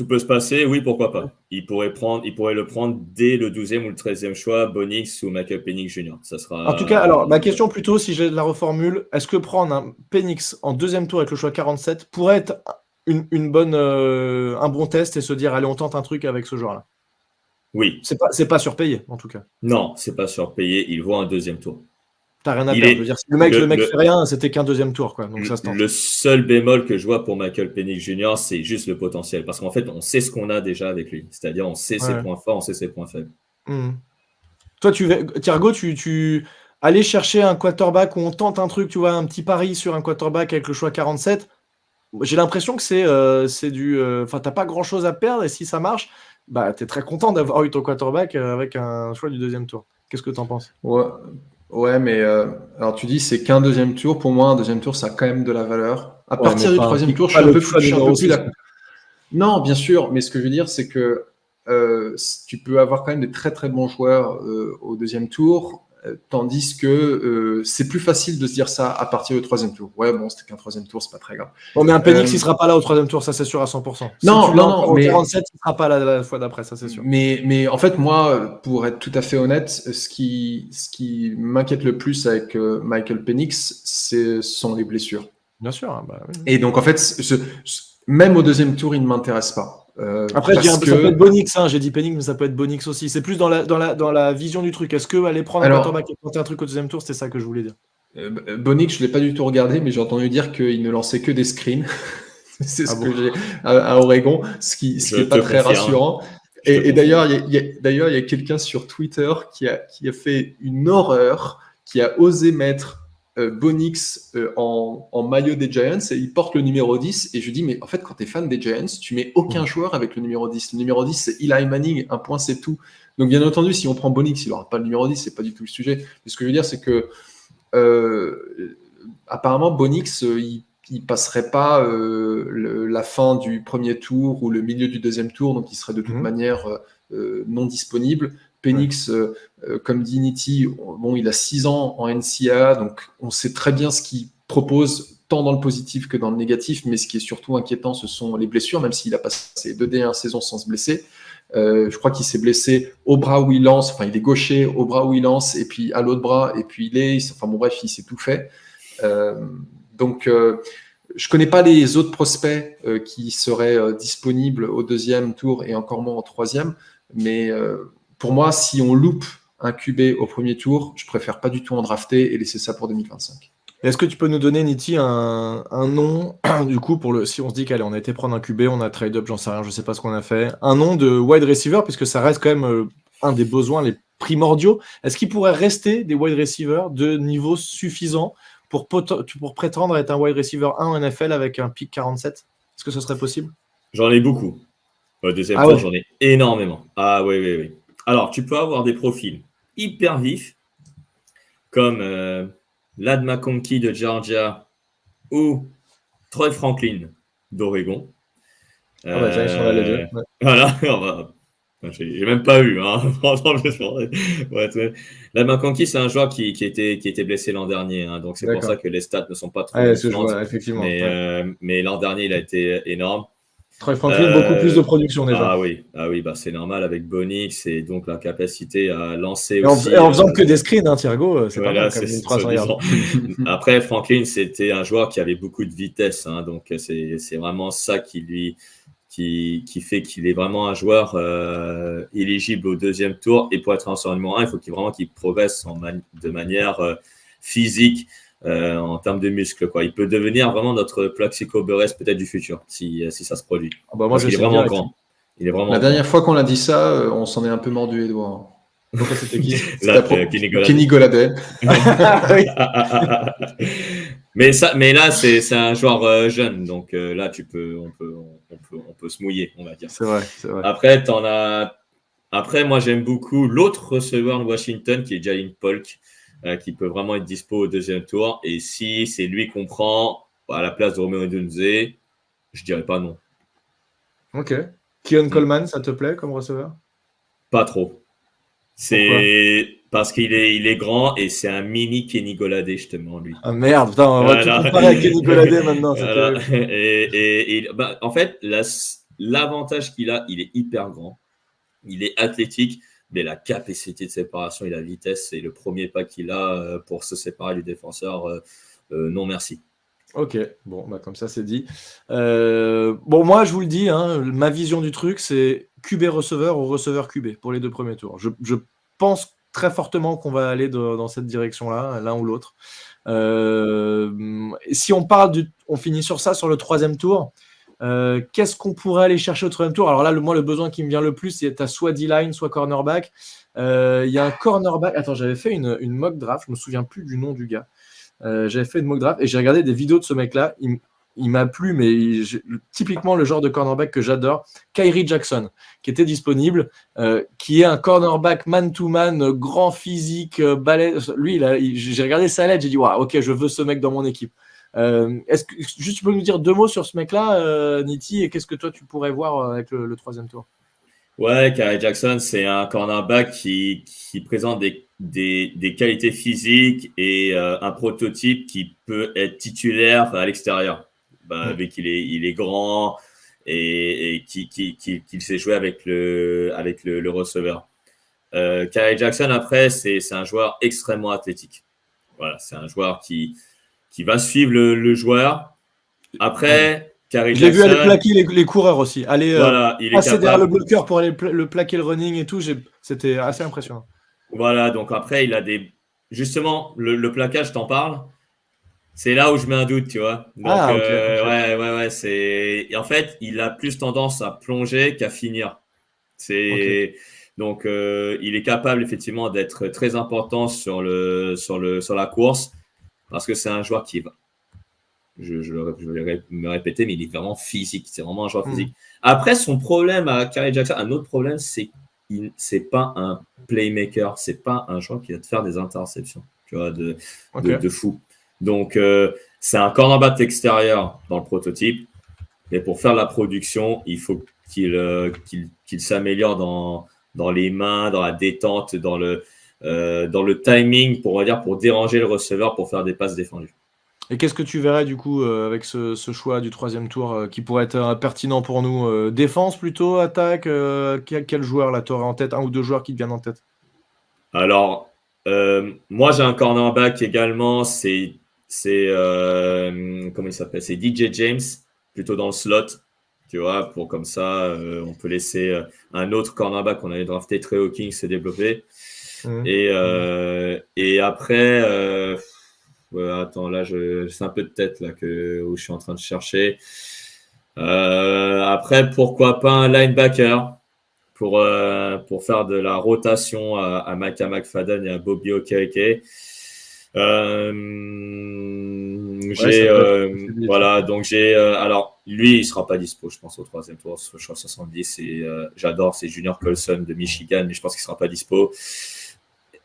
peut se passer. Oui, pourquoi pas. Ils pourraient le prendre dès le 12e ou le 13e choix, Bonix ou Michael Penix Jr. Ça sera. En tout cas, alors ma question plutôt, si je la reformule, est-ce que prendre un Penix en deuxième tour avec le choix 47 pourrait être un bon test et se dire allez, on tente un truc avec ce joueur-là? Oui. C'est pas surpayé, en tout cas. Non, c'est pas surpayé. Il vaut un deuxième tour. T'as rien à perdre. Je veux dire, si le mec fait rien, c'était qu'un deuxième tour, quoi. Donc ça se tente. Le seul bémol que je vois pour Michael Penix Jr., c'est juste le potentiel. Parce qu'en fait, on sait ce qu'on a déjà avec lui. C'est-à-dire, on sait ses points forts, on sait ses points faibles. Toi, Thiergo, tu allais chercher un quarterback où on tente un truc, tu vois, un petit pari sur un quarterback avec le choix 47. J'ai l'impression que c'est du... Enfin, t'as pas grand-chose à perdre et si ça marche, bah, t'es très content d'avoir eu ton quarterback avec un choix du deuxième tour. Qu'est-ce que t'en penses? Ouais, mais alors tu dis c'est qu'un deuxième tour. Pour moi, un deuxième tour, ça a quand même de la valeur. À partir du troisième tour, je suis un peu plus là. Non, bien sûr, mais ce que je veux dire, c'est que tu peux avoir quand même des très très bons joueurs au deuxième tour, tandis que c'est plus facile de se dire ça à partir du troisième tour. Ouais, bon, c'était qu'un troisième tour, c'est pas très grave. Bon, mais un Penix, il sera pas là au troisième tour, ça c'est sûr à 100%. Non, si tu l'as non, encore non, au mais 47, il sera pas là la fois d'après, ça c'est sûr. Mais en fait, moi, pour être tout à fait honnête, ce qui m'inquiète le plus avec Michael Penix, ce sont les blessures. Bien sûr, hein, bah, oui. Et donc, en fait, même au deuxième tour, il ne m'intéresse pas. Après, je dis, parce ça peut que, être Bonix, hein, j'ai dit Penix, mais ça peut être Bonix aussi. C'est plus dans la vision du truc. Est-ce que aller prendre un Alors, quarterback et tenter un truc au deuxième tour, c'était ça que je voulais dire. Bonix, je ne l'ai pas du tout regardé, mais j'ai entendu dire qu'il ne lançait que des screens. C'est Ah ce bon. que j'ai à Oregon, ce qui Je n'est pas te très confirme. rassurant. Je te Et confirme. d'ailleurs, il y a quelqu'un sur Twitter qui a fait une horreur, qui a osé mettre Bonix en maillot des Giants et il porte le numéro 10. Et je dis, mais en fait, quand tu es fan des Giants, tu mets aucun joueur avec le numéro 10. Le numéro 10, c'est Eli Manning, un point, c'est tout. Donc, bien entendu, si on prend Bonix, il n'aura pas le numéro 10, c'est pas du tout le sujet. Mais ce que je veux dire, c'est que apparemment, Bonix, il passerait pas la fin du premier tour ou le milieu du deuxième tour, donc il serait de toute manière non disponible. Penix, comme dit Nitti, bon, il a 6 ans en NCAA, donc on sait très bien ce qu'il propose, tant dans le positif que dans le négatif, mais ce qui est surtout inquiétant, ce sont les blessures, même s'il a passé 2 dernières saisons sans se blesser. Je crois qu'il s'est blessé au bras où il lance, enfin il est gaucher, au bras où il lance, et puis à l'autre bras, et puis enfin bon bref, il s'est tout fait. Donc, je connais pas les autres prospects qui seraient disponibles au deuxième tour et encore moins au troisième, mais pour moi, si on loupe un QB au premier tour, je préfère pas du tout en drafter et laisser ça pour 2025. Est-ce que tu peux nous donner, Nitti, un nom, du coup, si on se dit qu'allez, on a été prendre un QB, on a trade up, j'en sais rien, je sais pas ce qu'on a fait, un nom de wide receiver, puisque ça reste quand même un des besoins les primordiaux. Est-ce qu'il pourrait rester des wide receivers de niveau suffisant pour prétendre être un wide receiver 1 en NFL avec un pick 47? Est-ce que ce serait possible? J'en ai beaucoup. Au deuxième tour, j'en ai énormément. Ah oui. Alors, tu peux avoir des profils hyper vifs, comme Ladd McConkey de Georgia ou Troy Franklin d'Oregon. Tiens, ils sont là les deux. Ouais. Voilà, j'ai même pas eu. Hein. Ladd McConkey, c'est un joueur qui était blessé l'an dernier, hein, donc c'est pour ça que les stats ne sont pas trop effectivement. Mais l'an dernier, il a été énorme. Troy Franklin, beaucoup plus de production déjà. Ah oui, bah, c'est normal avec Bonix et donc la capacité à lancer aussi. Et en faisant que des screens, hein, Thiergo, c'est pas mal comme 1300 yards. Après, Franklin, c'était un joueur qui avait beaucoup de vitesse, hein, donc c'est vraiment ça qui fait qu'il est vraiment un joueur éligible au deuxième tour. Et pour être en enseignement 1, il faut qu'il progresse de manière physique. En termes de muscles, quoi. Il peut devenir vraiment notre Plaxico Burress peut-être du futur si ça se produit. Moi, il est vraiment grand. La dernière fois qu'on a dit ça, on s'en est un peu mordu les doigts. Pourquoi c'était qui? Kenny Golladay. Mais là, c'est un joueur jeune, donc là, on peut se mouiller, on va dire. C'est vrai. Après, moi, j'aime beaucoup l'autre receveur de Washington qui est Jalen Polk. Qui peut vraiment être dispo au deuxième tour. Et si c'est lui qu'on prend à la place de Romeo Odunze, je dirais pas non. Ok. Keon Coleman, ça te plaît comme receveur? Pas trop. C'est parce qu'il est grand et c'est un mini Kenny Golladay, justement, lui. Ah merde, putain, on va tout comparer à Kenny Golladay maintenant. En fait, l'avantage qu'il a, il est hyper grand. Il est athlétique. Mais la capacité de séparation et la vitesse, c'est le premier pas qu'il a pour se séparer du défenseur. Non, merci. Ok, bon, comme ça, c'est dit. Moi, je vous le dis, hein, ma vision du truc, c'est QB receveur ou receveur QB pour les 2 premiers tours. Je pense très fortement qu'on va aller dans cette direction-là, l'un ou l'autre. Si on finit sur ça, sur le 3e tour, qu'est-ce qu'on pourrait aller chercher au 3e tour? Alors là, le besoin qui me vient le plus, c'est t'as soit D-line, soit cornerback. Il y a un cornerback. Attends, j'avais fait une mock draft, je me souviens plus du nom du gars. J'avais fait une mock draft et j'ai regardé des vidéos de ce mec-là. Il m'a plu, mais typiquement le genre de cornerback que j'adore, Kyrie Jackson, qui était disponible, qui est un cornerback man-to-man, grand physique, balèze. Lui, j'ai regardé sa lettre, j'ai dit, wow, ok, je veux ce mec dans mon équipe. Est-ce que juste tu peux nous dire 2 mots sur ce mec-là, Nitti, et qu'est-ce que toi tu pourrais voir avec le 3e tour? Ouais, Kerry Jackson, c'est un cornerback qui présente des qualités physiques et un prototype qui peut être titulaire à l'extérieur. Vu qu'il est grand et qu'il sait jouer avec le receveur. Kerry Jackson, après, c'est un joueur extrêmement athlétique. Voilà, c'est un joueur qui va suivre le joueur. Après, Kerry Je l'ai vu Jackson, aller plaquer les coureurs aussi. Aller voilà, il est passer derrière capable. le bloqueur pour aller le plaquer le running et tout. C'était assez impressionnant. Voilà, donc après, il a justement, le plaquage, t'en parles. C'est là où je mets un doute, tu vois. Donc, Ok. ouais, en fait, il a plus tendance à plonger qu'à finir. Donc, il est capable effectivement d'être très important sur la course parce que c'est un joueur qui va. Je vais me répéter, mais il est vraiment physique. C'est vraiment un joueur physique. Après, son problème à Kerry Jackson, un autre problème, c'est qu'il c'est pas un playmaker. C'est pas un joueur qui va te faire des interceptions, tu vois, de fou. Donc, c'est un cornerback extérieur dans le prototype. Mais pour faire la production, il faut qu'il s'améliore dans les mains, dans la détente, dans le timing, on va dire, pour déranger le receveur, pour faire des passes défendues. Et qu'est-ce que tu verrais du coup avec ce choix du 3e tour qui pourrait être pertinent pour nous? Défense plutôt, attaque? Quel joueur là t'aurais en tête? 1 ou 2 joueurs qui te viennent en tête? Alors, moi j'ai un cornerback également, comment il s'appelle? C'est DJ James, plutôt dans le slot, tu vois, pour comme ça, on peut laisser un autre cornerback qu'on avait drafté, Trey Hawkins, se développer. Et après, attends, là, c'est un peu de tête là où je suis en train de chercher. Après, pourquoi pas un linebacker pour faire de la rotation à Micah McFadden et à Bobby Okereke. Voilà, donc alors, lui, il sera pas dispo, je pense, au 3e tour, je crois 70. J'adore, c'est Junior Colson de Michigan, mais je pense qu'il sera pas dispo.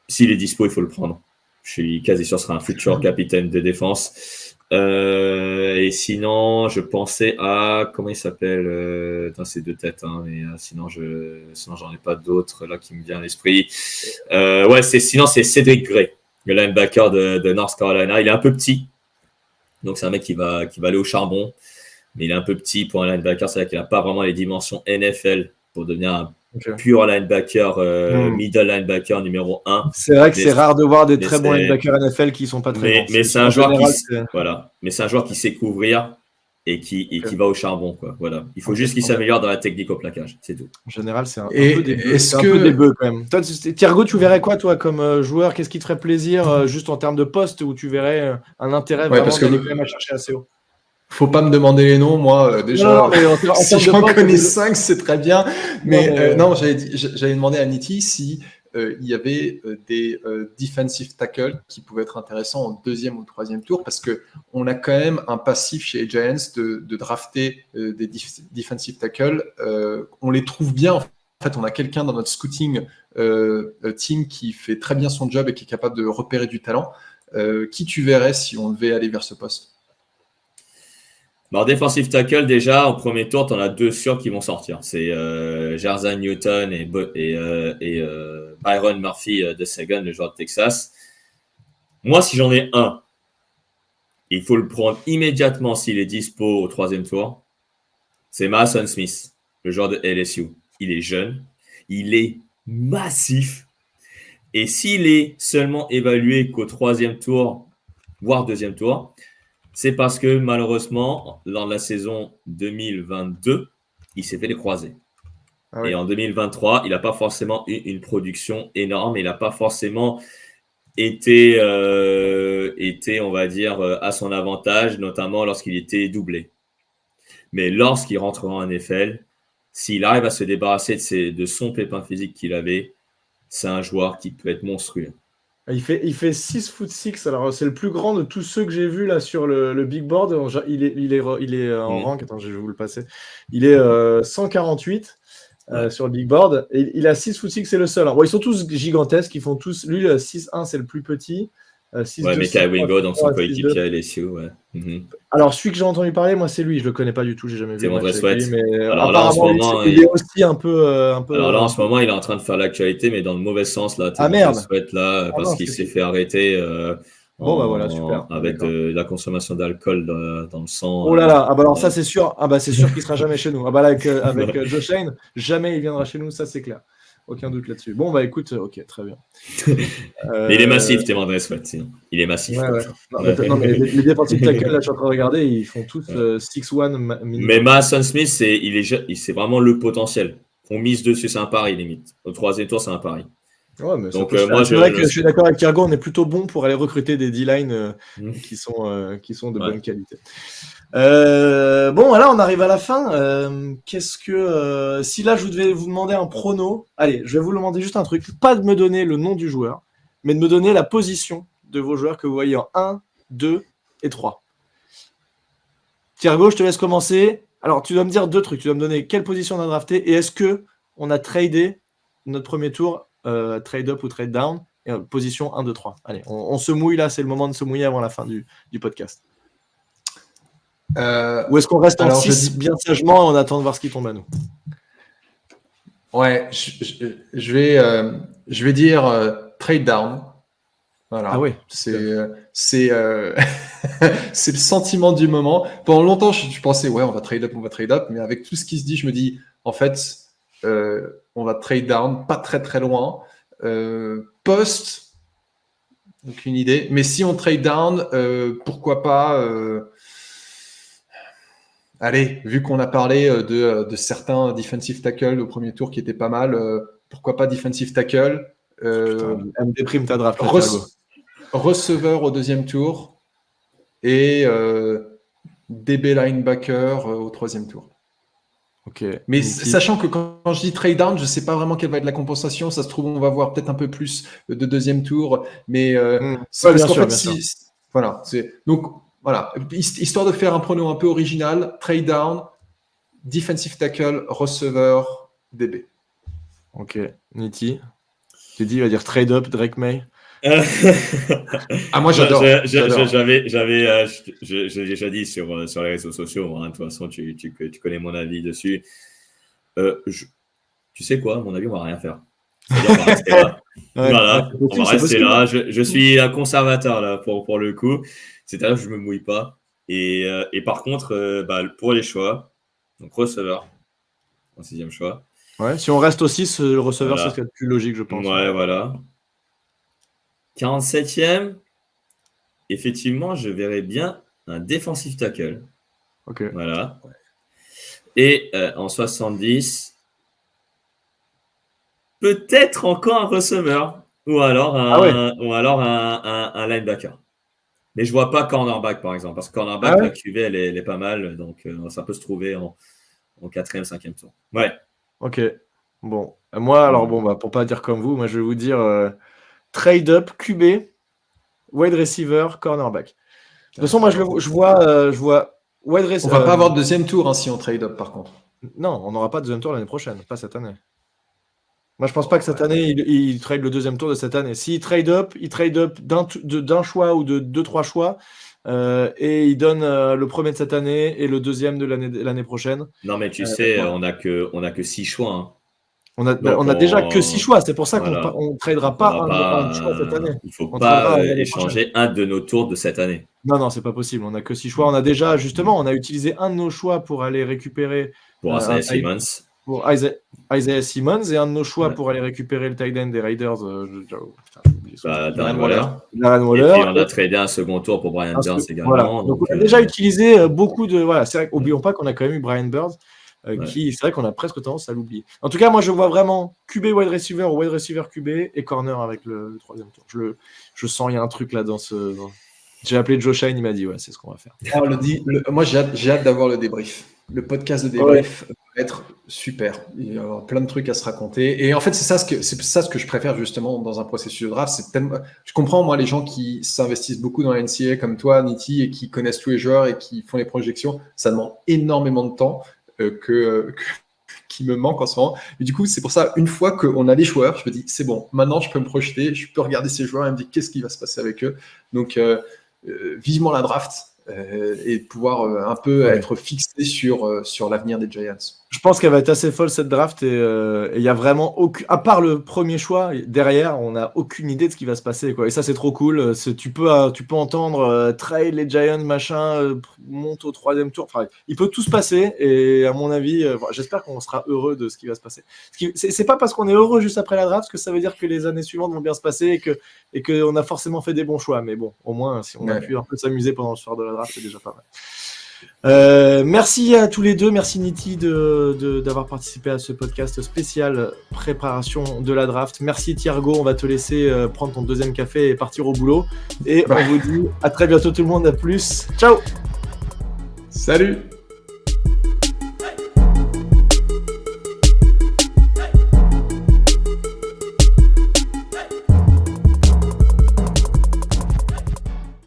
S'il est dispo, il faut le prendre. Je suis quasi sûr que ce sera un futur capitaine de défense. Et sinon, je pensais à comment il s'appelle dans ces 2 têtes, hein, mais sinon j'en ai pas d'autres là qui me vient à l'esprit. Sinon c'est Cedric Gray, le linebacker de North Carolina. Il est un peu petit, donc c'est un mec qui va aller au charbon, mais il est un peu petit pour un linebacker. C'est-à-dire qu'il n'a pas vraiment les dimensions NFL pour devenir un pur linebacker, middle linebacker numéro 1. C'est vrai que c'est rare de voir des très bons linebackers NFL qui sont pas très bons. Mais c'est un joueur mais c'est un joueur qui sait couvrir et qui va au charbon, quoi. Voilà. Il faut juste qu'il s'améliore dans la technique au plaquage, c'est tout. En général, c'est un peu des bœufs quand même. Toi, Thiergo, tu verrais quoi toi comme joueur? Qu'est-ce qui te ferait plaisir juste en termes de poste, où tu verrais un intérêt vraiment d'aller quand même à chercher assez haut? Faut pas me demander les noms, moi déjà. Si j'en connais 5, c'est très bien. Mais non, j'allais demander à Nitti si il y avait des defensive tackles qui pouvaient être intéressants en 2e ou 3e tour, parce que on a quand même un passif chez les Giants de drafter des defensive tackles. On les trouve bien. En fait, on a quelqu'un dans notre scouting team qui fait très bien son job et qui est capable de repérer du talent. Qui tu verrais si on devait aller vers ce poste? En defensive tackle, déjà, en premier tour, tu en as 2 sûrs qui vont sortir. C'est Jerzyn Newton et Byron Murphy de Sagan, le joueur de Texas. Moi, si j'en ai un, il faut le prendre immédiatement s'il est dispo au 3e tour. C'est Maason Smith, le joueur de LSU. Il est jeune, il est massif. Et s'il est seulement évalué qu'au 3e tour, voire 2e tour, c'est parce que malheureusement, lors de la saison 2022, il s'est fait les croisés. Et en 2023, il n'a pas forcément eu une production énorme. Il n'a pas forcément été, on va dire, à son avantage, notamment lorsqu'il était doublé. Mais lorsqu'il rentrera en NFL, s'il arrive à se débarrasser de son pépin physique qu'il avait, c'est un joueur qui peut être monstrueux. Il fait 6'6". Alors, c'est le plus grand de tous ceux que j'ai vus là sur le big board. Il est en rank. Attends, je vais vous le passer. Il est 148 sur le big board. Et il a 6'6", c'est le seul. Bon, ils sont tous gigantesques. Ils font tous. Lui, 6'1", c'est le plus petit. 6-2, Ouais, Mekhi Wingo, donc son 6-3, 6-2. coéquipier à LSU, ouais. Alors, celui que j'ai entendu parler, moi, c'est lui. Je le connais pas du tout. J'ai jamais vu C'est le match Montréal avec lui, Sweat. mais Alors là, en ce apparemment, moment, il est aussi un peu. Alors là, en ce moment, il est en train de faire l'actualité, mais dans le mauvais sens, là. Ah Montréal merde. Sweat, là, Ah parce non, qu'il c'est s'est fou. fait arrêter Bon, bah voilà, super. avec D'accord. de la consommation d'alcool dans le sang. Oh là là. Ah bah alors ça, c'est sûr. Ah bah c'est sûr qu'il sera jamais chez nous. Ah bah là, avec Ouais. Josh Allen, jamais il viendra chez nous. Ça, c'est clair. Aucun doute là-dessus. Bon bah écoute, ok, très bien. Mais il est massif, Montréal Sweat, sinon. Il est massif. Ouais, Quoi. ouais. Non, mais les défensifs tackles, là, je suis en train de regarder, ils font tous 6-1 minimum. Mais Mason Smith, c'est vraiment le potentiel. On mise dessus, c'est un pari limite. Au troisième tour, c'est un pari. Ouais, mais Donc, ça peut se faire. moi, C'est vrai que je suis d'accord avec Thiergo, on est plutôt bon pour aller recruter des D-line qui sont de bonne qualité. Bon, voilà, on arrive à la fin. Qu'est-ce que si là je devais vous demander un prono, allez, je vais vous demander juste un truc, pas de me donner le nom du joueur, mais de me donner la position de vos joueurs que vous voyez en 1, 2 et 3. Thiergo, je te laisse commencer. Alors, tu dois me dire deux trucs. Tu dois me donner quelle position on a drafté et est-ce que on a tradé notre premier tour, trade up ou trade down, et, position 1, 2, 3. Allez, on se mouille là, c'est le moment de se mouiller avant la fin du podcast. Ou est-ce qu'on reste en 6 bien sagement et on attend de voir ce qui tombe à nous? Ouais, je vais dire trade down. Voilà. Ah oui. C'est le sentiment du moment. Pendant longtemps, je pensais ouais, on va trade up, mais avec tout ce qui se dit, je me dis en fait, on va trade down, pas très très loin. Post, aucune idée. Mais si on trade down, pourquoi pas allez, vu qu'on a parlé de certains defensive tackles au premier tour qui étaient pas mal, pourquoi pas defensive tackle Elle me déprime ta draft, receveur au deuxième tour et DB linebacker au troisième tour. Ok. Mais sachant que quand je dis trade down, je ne sais pas vraiment quelle va être la compensation. Ça se trouve, on va voir peut-être un peu plus de deuxième tour. Mais ouais, bien sûr, voilà. Donc, voilà. Histoire de faire un prono un peu original, trade down, defensive tackle, receveur, DB. Ok. Niti, tu dis, il va dire trade up, Drake May. Ah, moi j'adore. J'avais déjà dit sur les réseaux sociaux. Hein, de toute façon, tu connais mon avis dessus. Tu sais quoi, à mon avis, on va rien faire. On va rester là. Voilà, on va rester là. Je suis un conservateur là pour le coup. C'est-à-dire que je me mouille pas. Et par contre, pour les choix, donc receveur, en 6e choix. Ouais, si on reste au 6, le receveur, c'est ce qui est le plus logique, je pense. Ouais, voilà. 47e, effectivement, je verrais bien un defensive tackle. Ok. Voilà. Et en 70, peut-être encore un receveur ou alors un linebacker. Mais je vois pas cornerback, par exemple, parce que cornerback, la QV, elle est pas mal, donc ça peut se trouver en 4e, 5e tour. Ouais. Ok. Bon. Moi, alors, pour pas dire comme vous, moi, je vais vous dire trade up, QB, wide receiver, cornerback. De toute façon, moi, je vois wide receiver. On va pas avoir de deuxième tour si on trade up, par contre. Non, on n'aura pas de deuxième tour l'année prochaine, pas cette année. Moi, je pense pas que cette année, il trade le deuxième tour de cette année. S'il trade up, d'un choix ou de 2-3 choix, et il donne le premier de cette année et le deuxième de l'année prochaine. Non, mais tu sais, on n'a que 6 choix. Hein. On a déjà que 6 choix, c'est pour ça qu'on ne tradera pas un choix cette année. Il ne faut pas échanger un de nos tours de cette année. Non, c'est pas possible. On n'a que 6 choix. On a déjà, justement, on a utilisé un de nos choix pour aller récupérer Isaiah Simmons. Pour Isaiah Simmons et un de nos choix pour aller récupérer le tight end des Raiders. Darren Waller. Et puis on a tradé un second tour pour Brian Burns également. Voilà. Donc on a déjà utilisé beaucoup de. Voilà, c'est vrai qu'oublions pas qu'on a quand même eu Brian Burns. Qui, c'est vrai qu'on a presque tendance à l'oublier. En tout cas, moi, je vois vraiment QB wide receiver ou wide receiver QB et corner avec le troisième tour. Je sens il y a un truc là dans ce. J'ai appelé Joe Shine, il m'a dit ouais, c'est ce qu'on va faire. Moi, j'ai hâte d'avoir le débrief. Le podcast de débrief va être super. Il y a plein de trucs à se raconter. Et en fait, c'est ça ce que je préfère justement dans un processus de draft. Je comprends, moi, les gens qui s'investissent beaucoup dans la NCAA comme toi, Niti, et qui connaissent tous les joueurs et qui font les projections. Ça demande énormément de temps qui me manque en ce moment. Et du coup, c'est pour ça, une fois qu'on a les joueurs, je me dis, c'est bon, maintenant je peux me projeter, je peux regarder ces joueurs et me dire qu'est-ce qui va se passer avec eux. Donc, vivement la draft et pouvoir un peu être fixé sur l'avenir des Giants. Je pense qu'elle va être assez folle cette draft et il y a vraiment aucun, à part le premier choix derrière, on n'a aucune idée de ce qui va se passer quoi. Et ça c'est trop cool. Tu peux entendre trade les Giants machin, monte au 3e tour. Enfin, il peut tout se passer et à mon avis, j'espère qu'on sera heureux de ce qui va se passer. C'est pas parce qu'on est heureux juste après la draft que ça veut dire que les années suivantes vont bien se passer et qu'on a forcément fait des bons choix. Mais bon, au moins si on a pu un peu s'amuser pendant le soir de la draft, c'est déjà pas mal. Merci à tous les deux, merci Niti d'avoir participé à ce podcast spécial préparation de la draft. Merci Thiergo, on va te laisser prendre ton 2e café et partir au boulot. Et on vous dit à très bientôt tout le monde, à plus. Ciao. Salut.